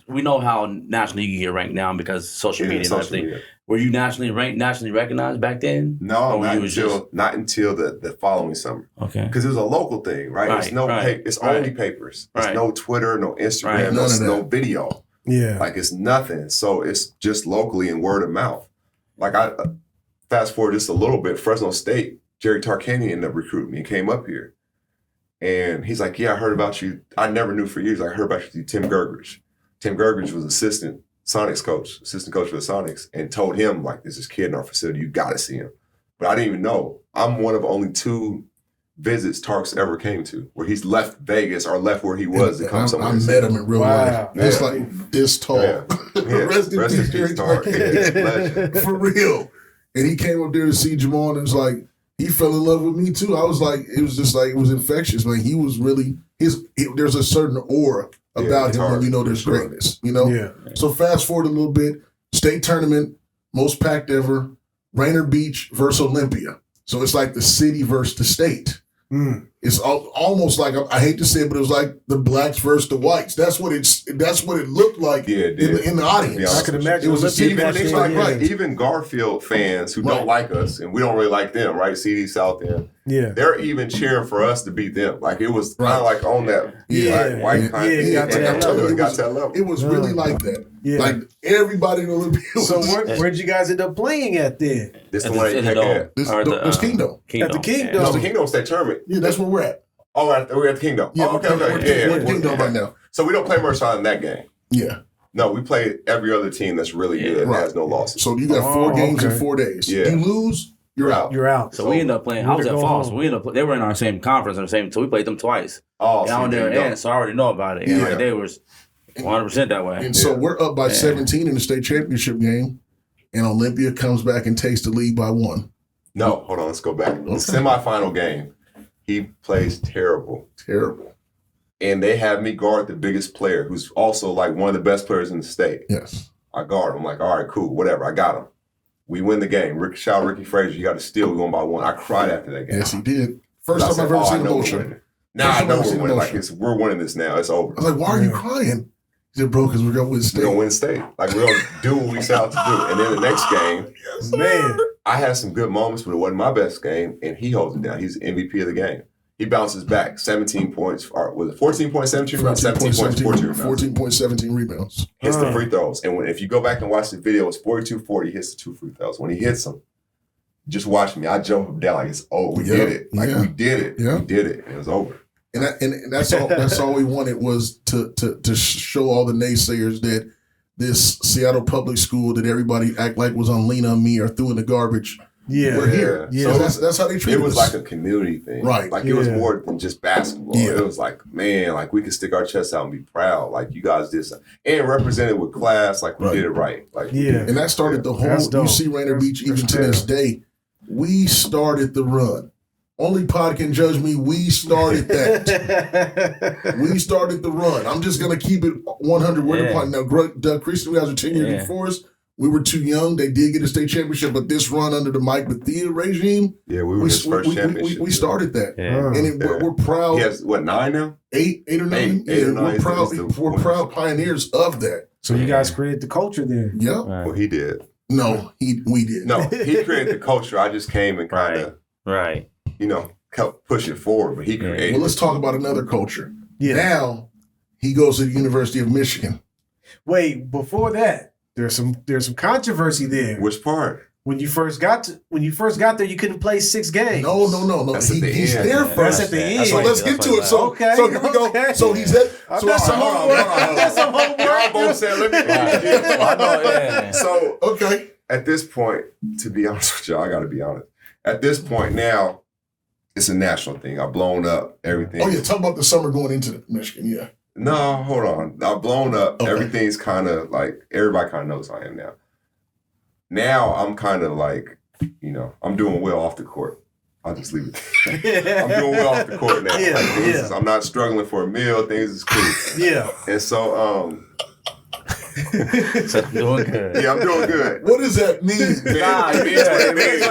we know how nationally you get ranked now because social media and social everything. media. Were you nationally ranked, nationally recognized back then? No, Or not you was until the following summer. Okay. Because it was a local thing, right? It's it's only papers. It's Right. no Twitter, no Instagram, Right. None of no that. video. Yeah. Like it's nothing. So it's just locally and word of mouth. Like I fast forward just a little bit, Fresno State, Jerry Tarkanian ended up recruiting me and came up here. And he's like, yeah, I heard about you. I never knew for years. I heard about you through Tim Gergridge. Tim Gergridge was assistant coach for the Sonics, and told him, like, there's this kid in our facility, you got to see him. But I didn't even know. I'm one of only 2 visits Tarks ever came to, where he's left Vegas or left where he was to come somewhere. I met him in real life. Wow. It's Yeah. like this tall. Yeah. Rest in peace, Jerry Tark. He's a Tarkanian. legend. For real. And he came up there to see Jamal and it was like, he fell in love with me too. I was like, it was just like, it was infectious, man. He was really, there's a certain aura about him when you know there's greatness, you know? Yeah. So fast forward a little bit, state tournament, most packed ever, Rainier Beach versus Olympia. So it's like the city versus the state. Mm. It's almost like, I hate to say it, but it was like the blacks versus the whites. That's what it looked like Yeah, it did. in the audience. I could imagine. It was a Olympia city back versus then, like, yeah. Even Garfield fans who Right. don't like us, and we don't really like them, right? CD South End, Yeah. they're even cheering for us to beat them. Like it was kind of like on that Yeah. white Yeah. kind Yeah, of it got to that level. It got to that level. It was really like that. Yeah. Like everybody in Olympia was So where'd you guys end up playing at then? This At the one in they the had. dome. This Or was Kingdom. At the Kingdom. That's the Kingdom State Tournament. Yeah, that's where we're at. Oh, we're at the Kingdom. Yeah, Oh, okay. we're at Kingdom right now. So we don't play Mercer Island in that game. Yeah. No, we play every other team that's really good and Right. has no losses. So you got 4 games in okay. 4 days. Yeah. You lose, you're out. You're out. So we ended up playing. I was at go Falls. home. They were in our same conference and the same. So we played them twice. Oh, Down there, there you and so I already know about it. And Yeah. like they was 100% that way. And so we're up by 17 in the state championship game, and Olympia comes back and takes the lead by 1. No, hold on. Let's go back. The semifinal game, he plays terrible. Terrible. And they have me guard the biggest player, who's also like one of the best players in the state. Yes. I guard him. I'm like, all right, cool, whatever. I got him. We win the game. Ricky Frazier, you got to steal. We won by 1. I cried after that game. Yes, he did. First I time said, I've ever oh, I seen know we're emotion. winning. Now First I time know I've we're seen winning. Like emotion. we're winning this now. It's over. I was like, why are you crying? He said, bro, because we're going to win We're state. gonna win state. Like we're gonna do what we set out to do. And then the next game, Man. I had some good moments, but it wasn't my best game. And he holds it down. He's the MVP of the game. He bounces back 17 points. Or was it 14 points, 17 rebounds? 17 points, 14 rebounds. 14 points, 17 rebounds. Hits the free throws. And if you go back and watch the video, it's 42-40. He hits the 2 free throws. When he hits them, just watch me. I jump him down like it's over. We did it. Like we did it. Yeah. We did it. And it was over. And that's all. That's all we wanted was to show all the naysayers that this Seattle public school that everybody act like was on lean on me or threw in the garbage. Yeah, we're here. Yeah. So that's how they treat us. It was like a community thing, right? Like it was more than just basketball. Yeah. It was like, man, like we could stick our chests out and be proud, like you guys did something. And represented with class, like we did it right. Like and that started the whole. You see, Rainier Beach, even to this day, we started the run. Only Pod Can Judge Me. We started that. We started the run. I'm just gonna keep it 100. We're the point now. Doug Christian, you guys are 10 years before us. We were too young. They did get a state championship, but this run under the Mike Bethea regime, we were his first championship. We started that, and we're proud. He has what, 9 now? 8 or 9. We're proud. We're proud pioneers of that. So you guys created the culture there. Yeah. Well, he did. No, we did. No, he created the culture. I just came and kind of, helped push it forward. But he created. Well, let's talk about another culture. Yeah. Now he goes to the University of Michigan. Wait, before that. There's some controversy there. Which part? When you first got there, you couldn't play 6 games. No. He's there first. That's at the end. So let's get to it. So here we go. So he's at. So that's some homework. That's some homework. Y'all both said, let me. So okay. At this point, to be honest with y'all, I got to be honest. At this point now, it's a national thing. I've blown up everything. Oh yeah, talk about the summer going into Michigan. Yeah. No, hold on. I've blown up. Okay. Everything's kind of like, everybody kind of knows who I am now. Now I'm kind of like, I'm doing well off the court. I'll just leave it there. I'm doing well off the court now. I'm not struggling for a meal. Things is cool. Yeah. And so, So doing good. Yeah, I'm doing good. What does that mean? Nah, it means what it means.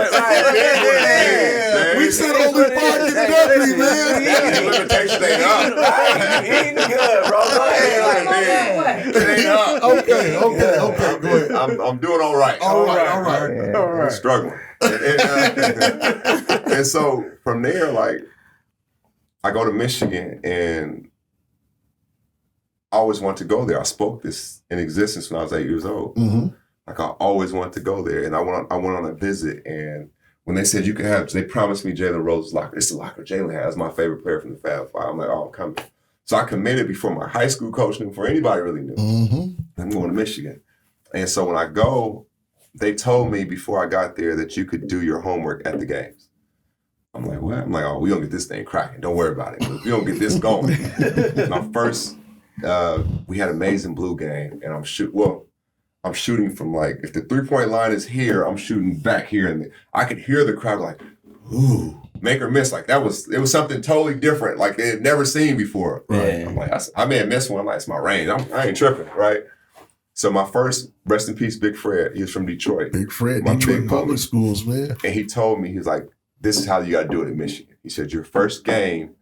We said only Pod Can Judge Me, man. The limitations ain't up. He eating good, bro. Go ahead. It ain't up. Okay. Go ahead. I'm doing all right. All right. I'm struggling. And so from there, like, I go to Michigan and I always wanted to go there. I spoke this in existence when I was 8 years old. Mm-hmm. Like I always wanted to go there. And I went on a visit, and when they said you could have, they promised me Jalen Rose's locker. It's the locker Jalen has. My favorite player from the Fab Five. I'm like, oh, I'm coming. So I committed before my high school coach knew, before anybody really knew. Mm-hmm. I'm going to Michigan. And so when I go, they told me before I got there that you could do your homework at the games. I'm like, what? I'm like, oh, we gonna get this thing cracking. Don't worry about it. We gonna get this going. My first, we had an amazing blue game, and I'm shooting from, like, if the 3-point line is here, I'm shooting back here, and I could hear the crowd like, ooh, make or miss. Like it was something totally different, like they had never seen before. Right. I'm like, I may have missed one. I'm like, it's my range. I ain't tripping, right? So my first, rest in peace, Big Fred. He was from Detroit. Big Fred, My Detroit big public homie. schools, man. And he told me, he's like, this is how you got to do it in Michigan. He said, your first game,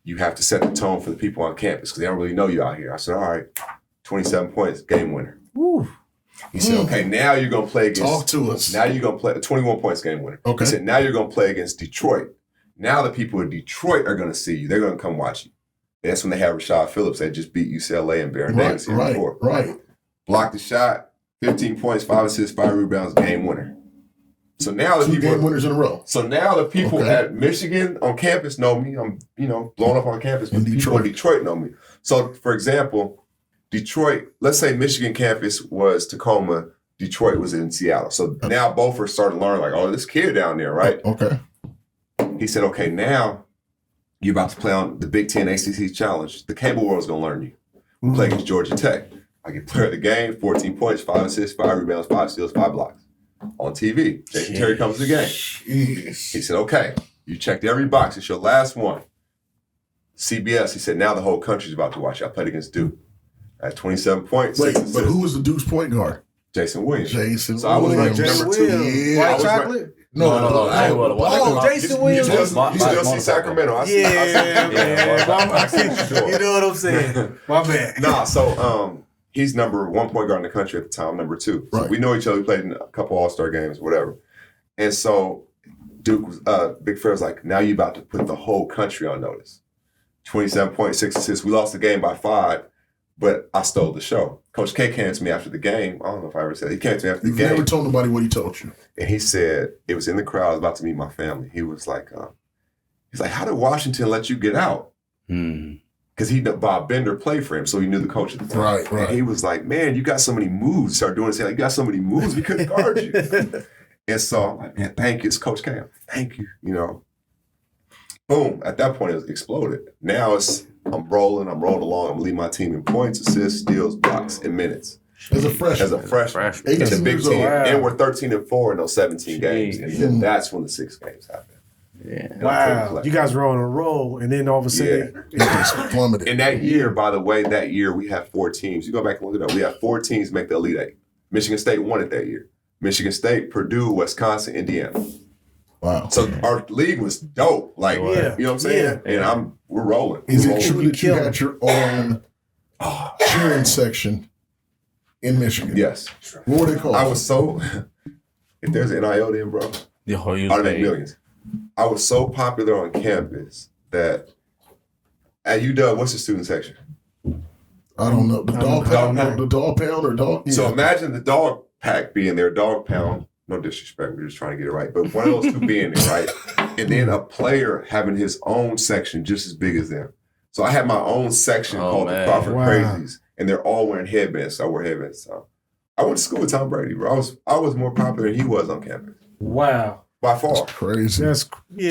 you have to set the tone for the people on campus because they don't really know you out here. I said, all right, 27 points, game winner. Woo. He said, okay, now you're going to play against. Talk to us. Now you're going to play 21 points, game winner. Okay. He said, now you're going to play against Detroit. Now the people in Detroit are going to see you. They're going to come watch you. And that's when they have Rashad Phillips. They just beat UCLA and Baron Davis here before. Right. Blocked the shot, 15 points, 5 assists, 5 rebounds, game winner. So now the 2 people game winners in a row. So now the people Okay. at Michigan on campus know me. I'm, blown up on campus, but the people in Detroit know me. So, for example, Detroit, let's say Michigan campus was Tacoma, Detroit was in Seattle. So now both are starting to learn, like, oh, this kid down there, right? Okay. He said, okay, now you're about to play on the Big Ten ACC Challenge. The cable world's going to learn you. We play against Georgia Tech. I get player of the game, 14 points, 5 assists, 5 rebounds, 5 steals, 5 blocks. On TV. Jason Terry comes to the game. Jeez. He said, okay, you checked every box. It's your last one. CBS, he said, now the whole country's about to watch you. I played against Duke. I had 27 points. Wait, but who was the Duke's point guard? Jason Williams. So I was ranked number 2. Yeah. White chocolate? No. Jason Williams. You still see Sacramento. I see man. Sure. You know what I'm saying? My bad. Nah, so he's number 1 point guard in the country at the time, number 2. So Right. we know each other. We played in a couple All-Star games, whatever. And so Duke was, Big Fair was like, now you about to put the whole country on notice. 27.6 assists. We lost the game by 5, but I stole the show. Coach K came to me after the game. I don't know if I ever said it. He came to me after the You've game. never told nobody what he told you. And he said, it was in the crowd. I was about to meet my family. He was like, he's like, how did Washington let you get out? Because Bob Bender played for him, so he knew the coach at the time. Right. And he was like, man, you got so many moves. Started doing this. Like, you got so many moves, we couldn't guard you. And so I'm like, man, thank you. It's Coach K. Thank you. You know, boom. At that point, it exploded. Now I'm rolling along. I'm leading my team in points, assists, steals, blocks, and minutes. As a freshman. In the Big Ten. Wow. And we're 13-4 in those 17 games. And then that's when the 6 games happened. Yeah. Wow. You guys were on a roll, and then all of a sudden, It just plummeted. And that year, by the way, we had 4 teams. You go back and look it up. We had 4 teams make the Elite 8. Michigan State won it that year. Michigan State, Purdue, Wisconsin, Indiana. Wow. So our league was dope. Like, you know what I'm saying? Yeah. And we're rolling. Is We're it rolling. true that you had your own cheering section in Michigan? Yes. What were they called? I was so, if there's an NIL then, bro, I'd make millions. I was so popular on campus that at UW, what's the student section? I don't know. The dog pound, pound. the dog pound or dog? Yeah. So imagine the dog pack being there, dog pound. No disrespect, we're just trying to get it right. But one of those 2 being there, right? And then a player having his own section just as big as them. So I had my own section called the Crawford Crazies, and they're all wearing headbands. So I wear headbands. So I went to school with Tom Brady, bro. I was more popular than he was on campus. wow. By far. That's crazy.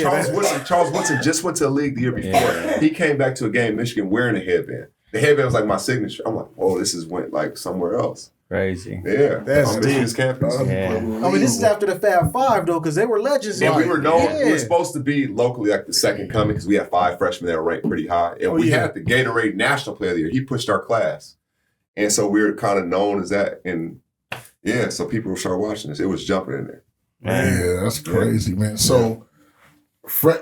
Charles Woodson just went to the league the year before. Yeah. He came back to a game in Michigan wearing a headband. The headband was like my signature. I'm like, whoa, this went like somewhere else. Crazy. Yeah. That's on Michigan's campus. Yeah. I mean, this is after the Fab Five, though, because they were legends. And like, we were known, yeah. we were supposed to be locally like the second coming because we had 5 freshmen that were ranked pretty high. And we had the Gatorade National Player of the Year. He pushed our class. And so we were kind of known as that. And yeah, so people started watching us. It was jumping in there. Yeah, that's crazy, man. So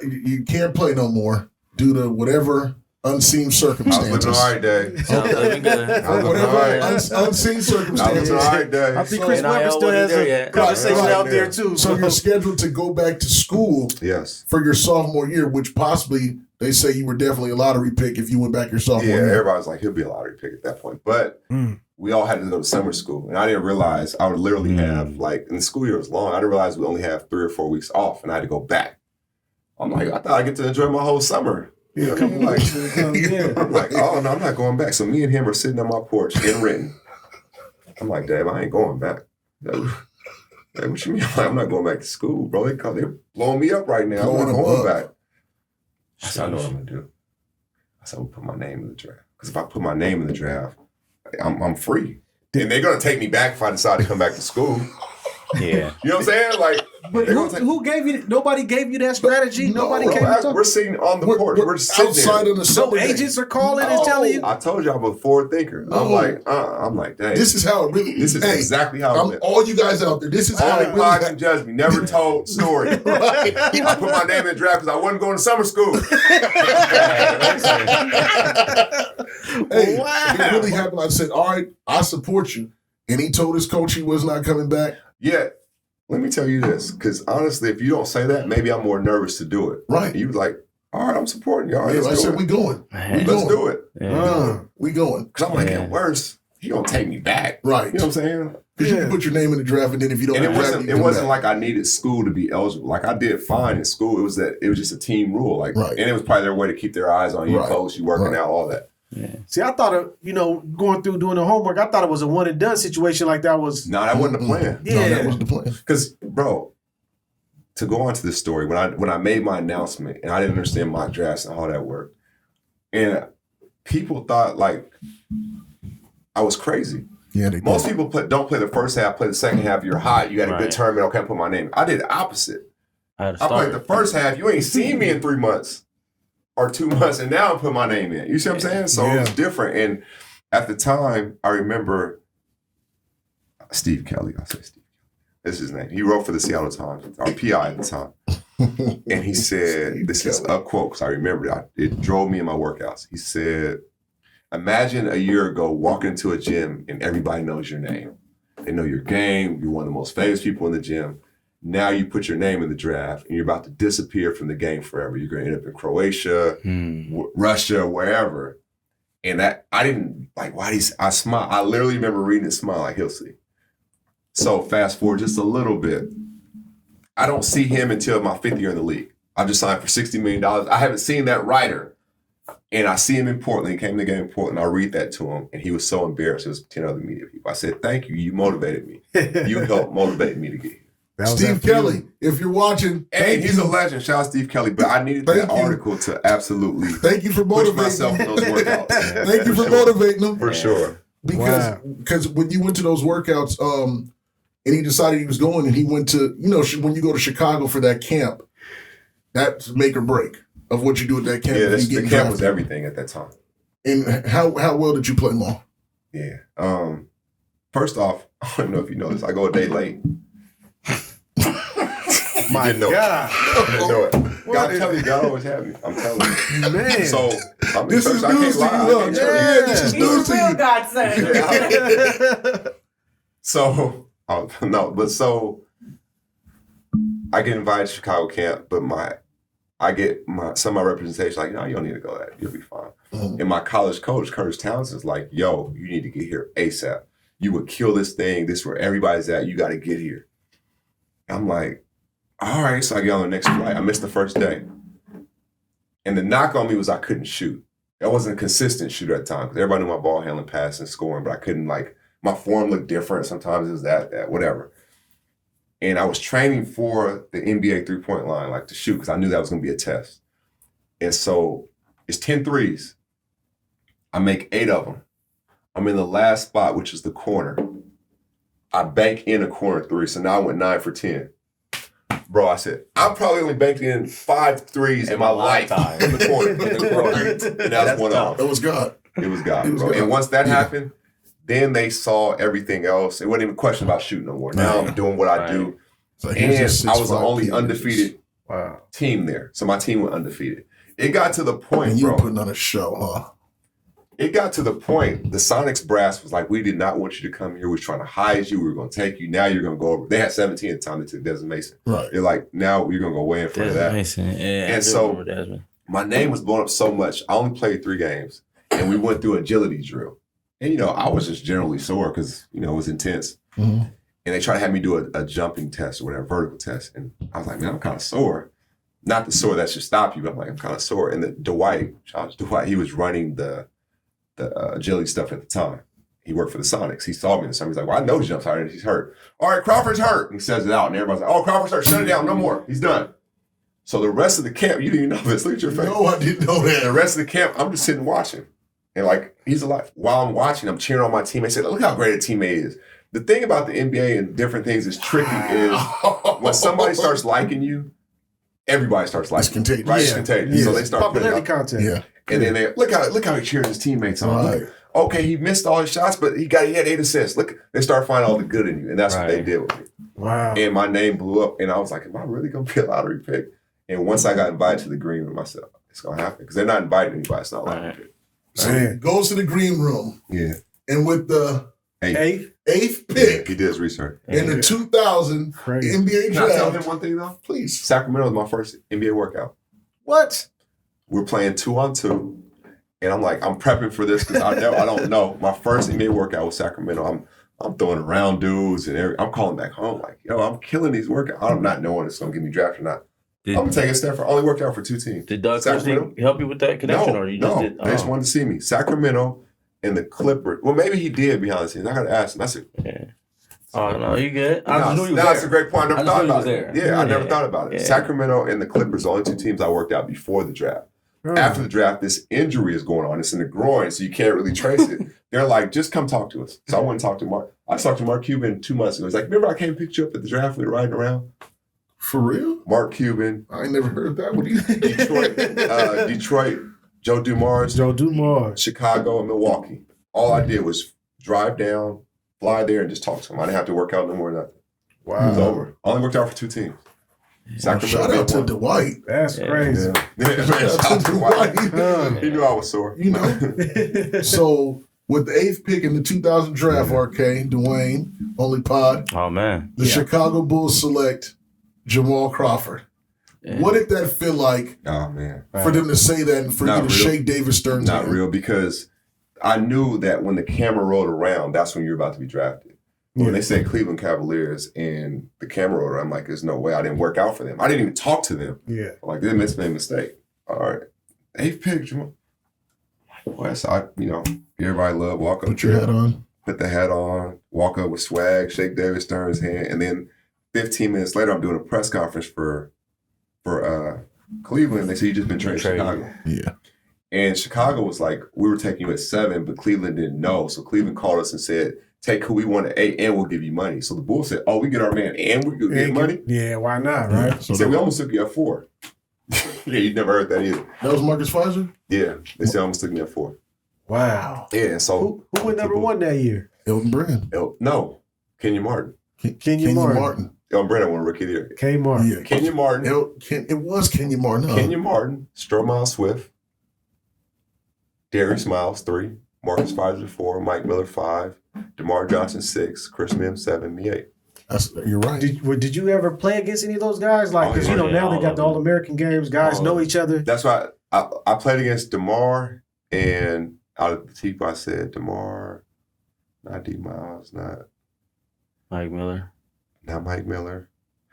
you can't play no more due to whatever unseen I was circumstances. living all right, Dave. Sounds living good. I was living all Whatever right. unseen I was circumstances. living all right, Dave. I think So- Chris Webber NIL still has wasn't there a yet. conversation Right. out there, too. So you're scheduled to go back to school Yes. for your sophomore year, which possibly they say you were definitely a lottery pick if you went back your sophomore Yeah, year. everybody's like, he'll be a lottery pick at that point. But we all had to go to summer school. And I didn't realize I would literally have, like, and the school year was long. I didn't realize we only have 3 or 4 weeks off, and I had to go back. I'm like, I thought I'd get to enjoy my whole summer. You know, I'm like, oh, no, I'm not going back. So me and him are sitting on my porch in Renton. I'm like, Dave, I ain't going back. Dave, what you mean? I'm not going back to school, bro. They're blowing me up right now. I'm not going back. I said, I know what I'm going to do. I said, I'm going to put my name in the draft. Because if I put my name in the draft, I'm free. And they're going to take me back if I decide to come back to school. Yeah. You know what I'm saying? Like, But who gave you? Nobody gave you that strategy. Nobody bro, came. To we're sitting on the porch. We're sitting outside there. of the no Sunday. agents are calling and telling you. I told you I'm a forward thinker. No. I'm like, dang. This is how it really This is exactly how it I'm went. all you guys out there. This is how it really Only can judge me. Never told story. I put my name in the draft because I wasn't going to summer school. Hey, it really happened. I said, all right, I support you. And he told his coach he was not coming back. Yeah. Let me tell you this, because honestly, if you don't say that, maybe I'm more nervous to do it. Right. And you was like, all right, I'm supporting you. All right, Yeah, I let's do said, it. we going. Let's do it. We going. Because I'm like, at worst, he gonna take me back. Right. You know what I'm saying? Because you can put your name in the draft, and then if you don't And it draft, wasn't. you It come wasn't back. like I needed school to be eligible. Like I did fine in school. It was just a team rule. Like, Right. and it was probably their way to keep their eyes on you, Right. coach, you working Right. out, all that. See, I thought of going through doing the homework. I thought it was a one and done situation. Like that was. No, that wasn't the plan. No, Yeah. that wasn't the plan. Because, bro, to go on to this story, when I made my announcement and I didn't understand mock drafts and how that worked, and people thought like I was crazy. Yeah, they Most did. people don't play the first half, play the second half. You're hot. You got a good Right. tournament. Okay, put my name. I did the opposite. I had to I played start. the first half. You ain't seen me in 3 months or 2 months, and now I put my name in. You see what I'm saying? So it was different. And at the time, I remember Steve Kelly. I'll say Steve. This is his name. He wrote for the Seattle Times, our PI at the time. And he said, this is a quote, because I remember it. It drove me in my workouts. He said, imagine a year ago walking into a gym and everybody knows your name. They know your game. You're one of the most famous people in the gym. now you put your name in the draft and you're about to disappear from the game forever. You're going to end up in Croatia, Russia, wherever. And that, I didn't, like, I smile. I literally remember reading it, smile like, he'll see. So fast forward just a little bit. I don't see him until my 5th year in the league. I just signed for $60 million. I haven't seen that writer. And I see him in Portland. He came to the game in Portland. I read that to him. And he was so embarrassed. It was 10 other media people. I said, thank you. You motivated me. You helped motivate me to get here. Steve Kelly, if you're watching. Hey, he's a legend. Shout out Steve Kelly. But I needed that article to absolutely thank you for motivating push myself in those workouts. Thank you for motivating him. For sure. Because when you went to those workouts, and he decided he was going, and he went to, when you go to Chicago for that camp, that's make or break of what you do at that camp. Yeah, the camp was everything at that time. And how well did you play more? Yeah. First off, I don't know if you know this. I go a day late. My God. You didn't know it. God, I'm telling you, God always had me. I'm telling you. Man. So, this is news to you. This is news to you. Godson. So, I get invited to Chicago camp, but I get some of my representation like, no, you don't need to go that. You'll be fine. Mm-hmm. And my college coach, Curtis Townsend, is like, yo, you need to get here ASAP. You would kill this thing. This is where everybody's at. You got to get here. I'm like, all right. So I get on the next flight. I missed the first day. And the knock on me was I couldn't shoot. I wasn't a consistent shooter at the time because everybody knew my ball handling, passing, scoring, but I couldn't, my form looked different. Sometimes it was that, whatever. And I was training for the NBA three-point line, to shoot, because I knew that was going to be a test. And so it's 10 threes. I make 8 of them. I'm in the last spot, which is the corner. I bank in a corner 3, so now I went 9 for 10. Bro, I said, I'm probably only banked in 5 threes in my lifetime in the corner. And that's one of them. It was God. It was God, bro. And once that happened, then they saw everything else. It wasn't even a question about shooting no more. Now I'm doing what I do. So and I was the only undefeated team there. So my team went undefeated. It got to the point, and you bro. were putting on a show, huh? It got to the point, the Sonics brass was like, we did not want you to come here. We were trying to hide you. We were going to take you. Now you're going to go over. They had 17 at the time. They took Desmond Mason. Right. They're like, now you're going to go way in front of that. Mason. Yeah, and so my name was blown up so much. I only played 3 games. And we went through agility drill. And, I was just generally sore because, it was intense. Mm-hmm. And they tried to have me do a jumping test or whatever, vertical test. And I was like, man, I'm kind of sore. Not the sore that should stop you, but I'm like, I'm kind of sore. And Dwight, he was running the agility stuff at the time. He worked for the Sonics. He saw me and he's like, well, I know he jumps higher and he's hurt. All right, Crawford's hurt. And he says it out. And everybody's like, oh, Crawford's hurt. Shut it down. No more. He's done. So the rest of the camp, you didn't even know this. Look at your face. No, I didn't know that. The rest of the camp, I'm just sitting watching. And he's alive. While I'm watching, I'm cheering on my teammate. I said, look how great a teammate is. The thing about the NBA and different things is tricky is when somebody starts liking you, everybody starts liking you. Contagious. Right? It's contagious. So they start popularity content. Yeah. And then they look how he cheers his teammates on. Right. Okay, he missed all his shots, but he had 8 assists. Look, they start finding all the good in you. And that's what they did with me. Wow. And my name blew up. And I was like, am I really going to be a lottery pick? And once I got invited to the green room, I said, it's going to happen. Because they're not inviting anybody. It's not a lottery pick. So he goes to the green room. Yeah. And with the 8th pick. He did his research. In the 2000 NBA draft. Can I tell draft. him one thing, though? Please. Sacramento was my first NBA workout. What? We're playing 2-on-2. And I'm like, I'm prepping for this because I don't know. My first NBA workout was Sacramento. I'm throwing around dudes and I'm calling back home like, yo, I'm killing these workouts. I'm not knowing it's going to get me drafted or not. I'm going to take a step for only worked out for 2 teams. Did Doug Christie help you with that connection? Or you just did? They just wanted to see me. Sacramento and the Clippers. Well, maybe he did behind the scenes. I got to ask him. I said, oh, no, you good? That's a great point. I never thought about it. Yeah, I never thought about it. Yeah. Sacramento and the Clippers, the only 2 teams I worked out before the draft. After the draft, this injury is going on. It's in the groin, so you can't really trace it. They're like, just come talk to us. So I went and talked to Mark. I talked to Mark Cuban 2 months ago. He's like, remember I came and picked you up at the draft? We were riding around. For real? Mark Cuban. I ain't never heard of that. What do you think? Detroit, Joe Dumars. Chicago, and Milwaukee. All I did was drive down, fly there, and just talk to him. I didn't have to work out no more than nothing. Wow. It was over. I only worked out for 2 teams. Shout out to Dwight. That's crazy. Man, shout out to Dwight. He knew I was sore. So with the 8th pick in the 2000 draft, RK, Dwayne, only pod. Oh, man. The Chicago Bulls select Jamal Crawford. Yeah. What did that feel like? Oh man, for them to say that and for you to shake David Stern's hand? Not real, because I knew that when the camera rolled around, that's when you're about to be drafted. When they said Cleveland Cavaliers and the camera rolled around, I'm like, there's no way. I didn't work out for them. I didn't even talk to them. Yeah, I'm like, they made a mistake. All right, 8th pick, Jamal. Well, so everybody love walk up. Put your hat on. Put the hat on. Walk up with swag. Shake David Stern's hand, and then 15 minutes later, I'm doing a press conference for Cleveland. They said, you just been traded to Chicago. Yeah. And Chicago was like, we were taking you at 7, but Cleveland didn't know. So Cleveland called us and said, take who we want at 8 and we'll give you money. So the Bulls said, oh, we get our man and we could get money? Yeah, why not, right? Yeah. So we almost took you at 4. Yeah, you never heard that either. That was Marcus Pfizer? Yeah, they said almost took me at 4. Wow. Yeah, so. Who went number 1 that year? Elton Brand. No, Kenyon Martin. Kenyon Martin. Elton Brand won Rookie of the Year. K. Martin. Yeah, Kenyon Martin. It was Kenyon Martin. Huh? Kenyon Martin, Stromile Swift, Darius Miles 3, Marcus Pfizer 4, Mike Miller 5, DeMar Johnson 6, Chris Mims 7, me 8. You're right. Did you ever play against any of those guys? Like, because now they got the All-American games. Guys know each other. That's why I played against DeMar, and out of the people I said DeMar, not D Miles, not Mike Miller. Not Mike Miller.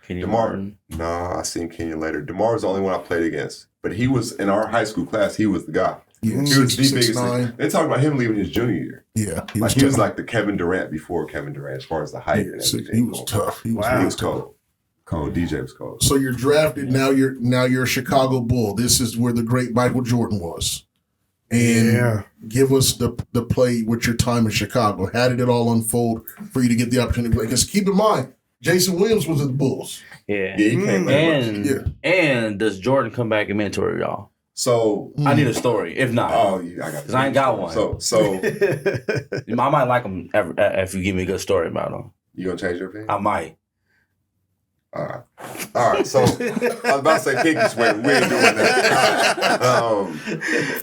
Kenyon Martin. No, I seen Kenyon later. DeMar was the only one I played against. But he was, in our high school class, he was the guy. Yeah, he was the biggest thing. They talked about him leaving his junior year. Yeah. He was like the Kevin Durant before Kevin Durant as far as the height and everything. He was tough. He was cold. DJ was cold. So you're drafted, now you're a Chicago Bull. This is where the great Michael Jordan was. And give us the play with your time in Chicago. How did it all unfold for you to get the opportunity to play? Because keep in mind, Jason Williams was at the Bulls. Yeah. Yeah, he came back. And does Jordan come back and mentor y'all? So I need a story. If not, I got. Because I ain't got one. So I might like him if you give me a good story about him. You gonna change your opinion? I might. All right. So I was about to say pinky sweat. We ain't doing that.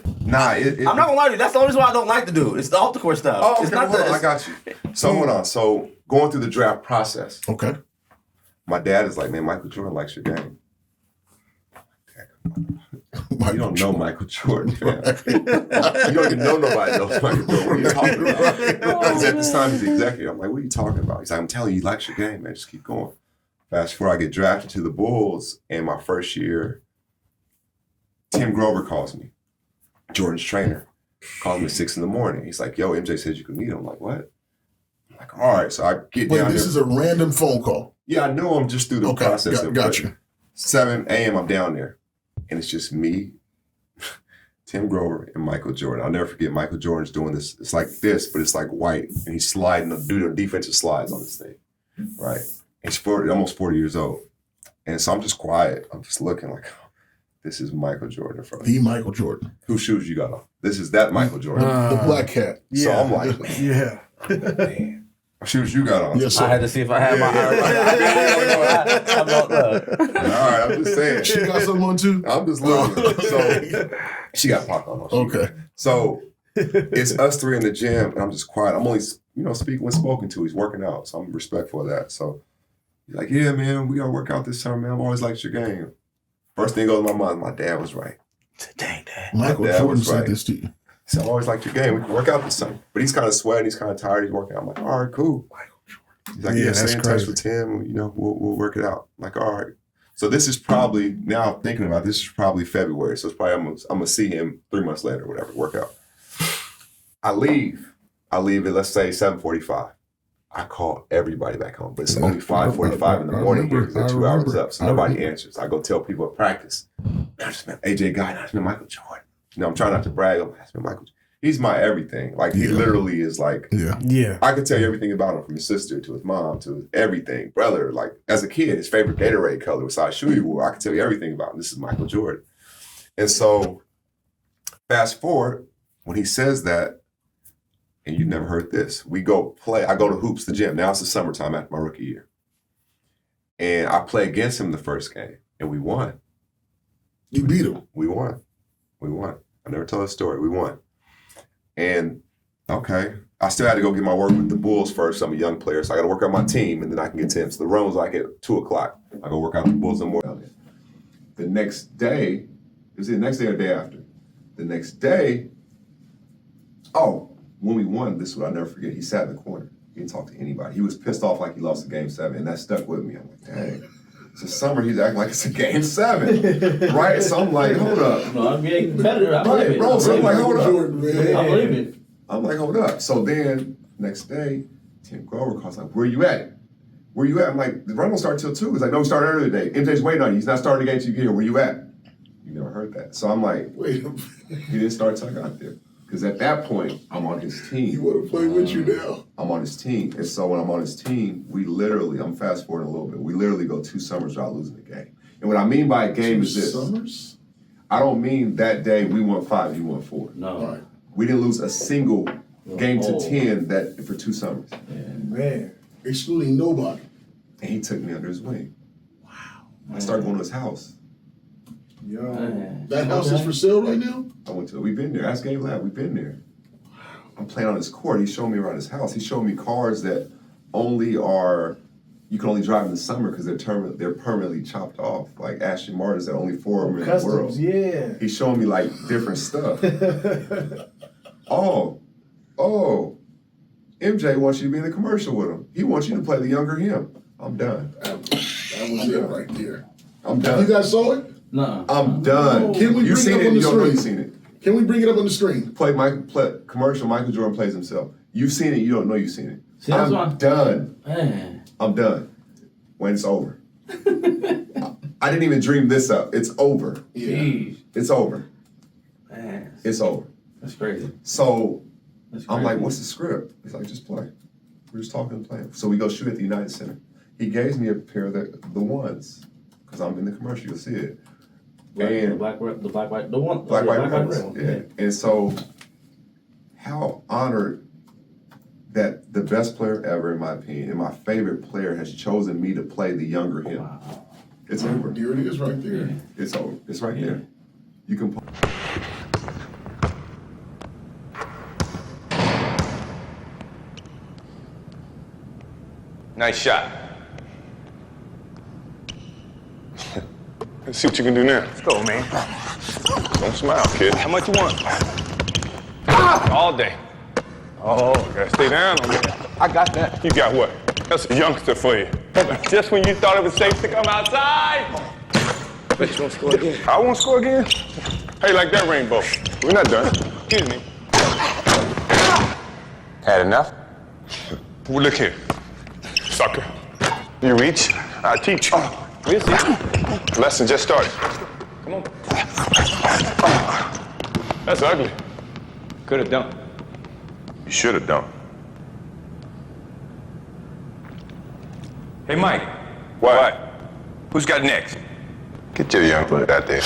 I'm not gonna lie to you. That's the only reason why I don't like to do it. It's the off the court stuff. Oh, okay, it's not I got you. So hold on. So going through the draft process. Okay. My dad is like, man, Michael Jordan likes your game. You don't know Michael Jordan, man. You don't even know nobody knows Michael Jordan. What are you talking about? Because at this time, he's the executive. I'm like, what are you talking about? He's like, I'm telling you, he likes your game, man. Just keep going. Fast forward, I get drafted to the Bulls, and my first year, Tim Grover calls me, Jordan's trainer. Calls me at 6 a.m. He's like, yo, MJ says you can meet him. I'm like, what? I'm like, all right. So I get down this there. is a random phone call. Yeah, I know him just through the process. Got you. 7 a.m. I'm down there. And it's just me, Tim Grover, and Michael Jordan. I'll never forget Michael Jordan's doing this. It's like this, but it's like white. And he's sliding, doing defensive slides on this thing. Right? He's almost 40 years old. And so I'm just quiet. I'm just looking like, oh, this is Michael Jordan in front of me. The Michael Jordan. Whose shoes you got on? This is that Michael Jordan. The black cat. So I'm like, yeah. Man. Shoes you got on? Yes, sir. I had to see if I had my All right, I'm just saying. She got something on too? I'm just looking. So she got popped on. Okay. So it's us 3 in the gym, and I'm just quiet. I'm only, speaking when spoken to. He's working out, so I'm respectful of that. So he's like, yeah, man, we got to work out this summer, man. I've always liked your game. First thing goes to my mind, my dad was right. Dang, Dad. Michael Jordan said this to you. He said, I've always liked your game. We can work out this summer. But he's kind of sweating. He's kind of tired. He's working out. I'm like, all right, cool. He's like, yeah, stay in touch with Tim. We'll work it out. I'm like, all right. So this is probably, now I'm thinking about it, this is probably February. So it's probably, I'm going to see him 3 months later or whatever, work out. I leave at, let's say, 7:45. I call everybody back home, but it's only 5:45 in the morning here because they're 2 hours up. So nobody answers. I go tell people at practice, I just met AJ Guy, I just met Michael Jordan. I'm trying not to brag. I just met Michael Jordan. He's my everything. Like, he literally is like, I could tell you everything about him, from his sister to his mom to everything. Brother, like, as a kid, his favorite Gatorade color was size shoe he wore. I could tell you everything about him. This is Michael Jordan. And so, fast forward, when he says that, and you've never heard this, we go play. I go to Hoops, the gym. Now it's the summertime after my rookie year. And I play against him the first game, and we won. You beat him. We won. I never told a story. We won. And, okay, I still had to go get my work with the Bulls first. I'm a young player, so I got to work out my team, and then I can get to him. So the run was like at 2 o'clock. I go work out the Bulls and more. The next day, it was the next day or the day after. The next day, when we won, this is what I'll never forget. He sat in the corner. He didn't talk to anybody. He was pissed off like he lost a game 7, and that stuck with me. I'm like, dang. It's the summer, he's acting like it's a game 7, right? So I'm like, hold up. No, I'm being competitive. I believe it. Bro, so I'm like, hold up. I believe it. I'm like, hold up. So then, next day, Tim Grover calls, like, where you at? Where you at? I'm like, the run don't start till 2. He's like, no, we started earlier today. MJ's waiting on you. He's not starting the game till you get here. Where you at? You never heard that. So I'm like, wait a minute. He didn't start till I got there. Because at that point, I'm on his team. He want to play with you now. I'm on his team. And so when I'm on his team, we literally, I'm fast forwarding a little bit, we literally go 2 summers without losing a game. And what I mean by a game is this. 2 summers? I don't mean that day we won 5, you won 4. No. Right. We didn't lose a single game to 10 that for 2 summers. Yeah. Man, excluding nobody. And he took me under his wing. Wow. I started going to his house. Yo, Man. that house is for sale right now? We've been there. Ask Game Lab, we've been there. I'm playing on his court. He's showing me around his house. He's showing me cars that you can only drive in the summer because they're permanently chopped off. Like Aston Martins that only 4 of them in the world. Yeah. He's showing me like different stuff. MJ wants you to be in the commercial with him. He wants you to play the younger him. I'm done. That was it right there. I'm done. You guys saw it? No. I'm done. Can we you bring seen it up it? on You the don't know screen? you seen it. Can we bring it up on the screen? Commercial. Michael Jordan plays himself. You've seen it. You don't know you've seen it. See, that's why- I'm done. Man. I'm done. When it's over. I didn't even dream this up. It's over. Yeah. Jeez. It's over. Man. It's over. That's crazy. So That's I'm crazy. like, what's the script? He's like, just play. We're just talking and playing. So we go shoot at the United Center. He gave me a pair of the ones because I'm in the commercial. You'll see it. The black, white, the one. Black, white, red ones. one. Yeah. And so, how honored that the best player ever, in my opinion, and my favorite player has chosen me to play the younger him. Wow. It's over. There it is right there. It's over. It's right there. You can. Nice shot. Let's see what you can do now. Let's go, man. Don't smile, kid. How much you want? All day. Oh, Gotta stay down on me. I got that. You got what? That's a youngster for you. Just when you thought it was safe to come outside. Bet you won't score again. I won't score again? Hey, like that rainbow. We're not done. Excuse me. Had enough? Well, look here. Sucker. You reach, I teach you. We'll see. Lesson just started. Come on. That's ugly. Could have done. You should have done. Hey, Mike. What? Who's got next? Get your young butt out there.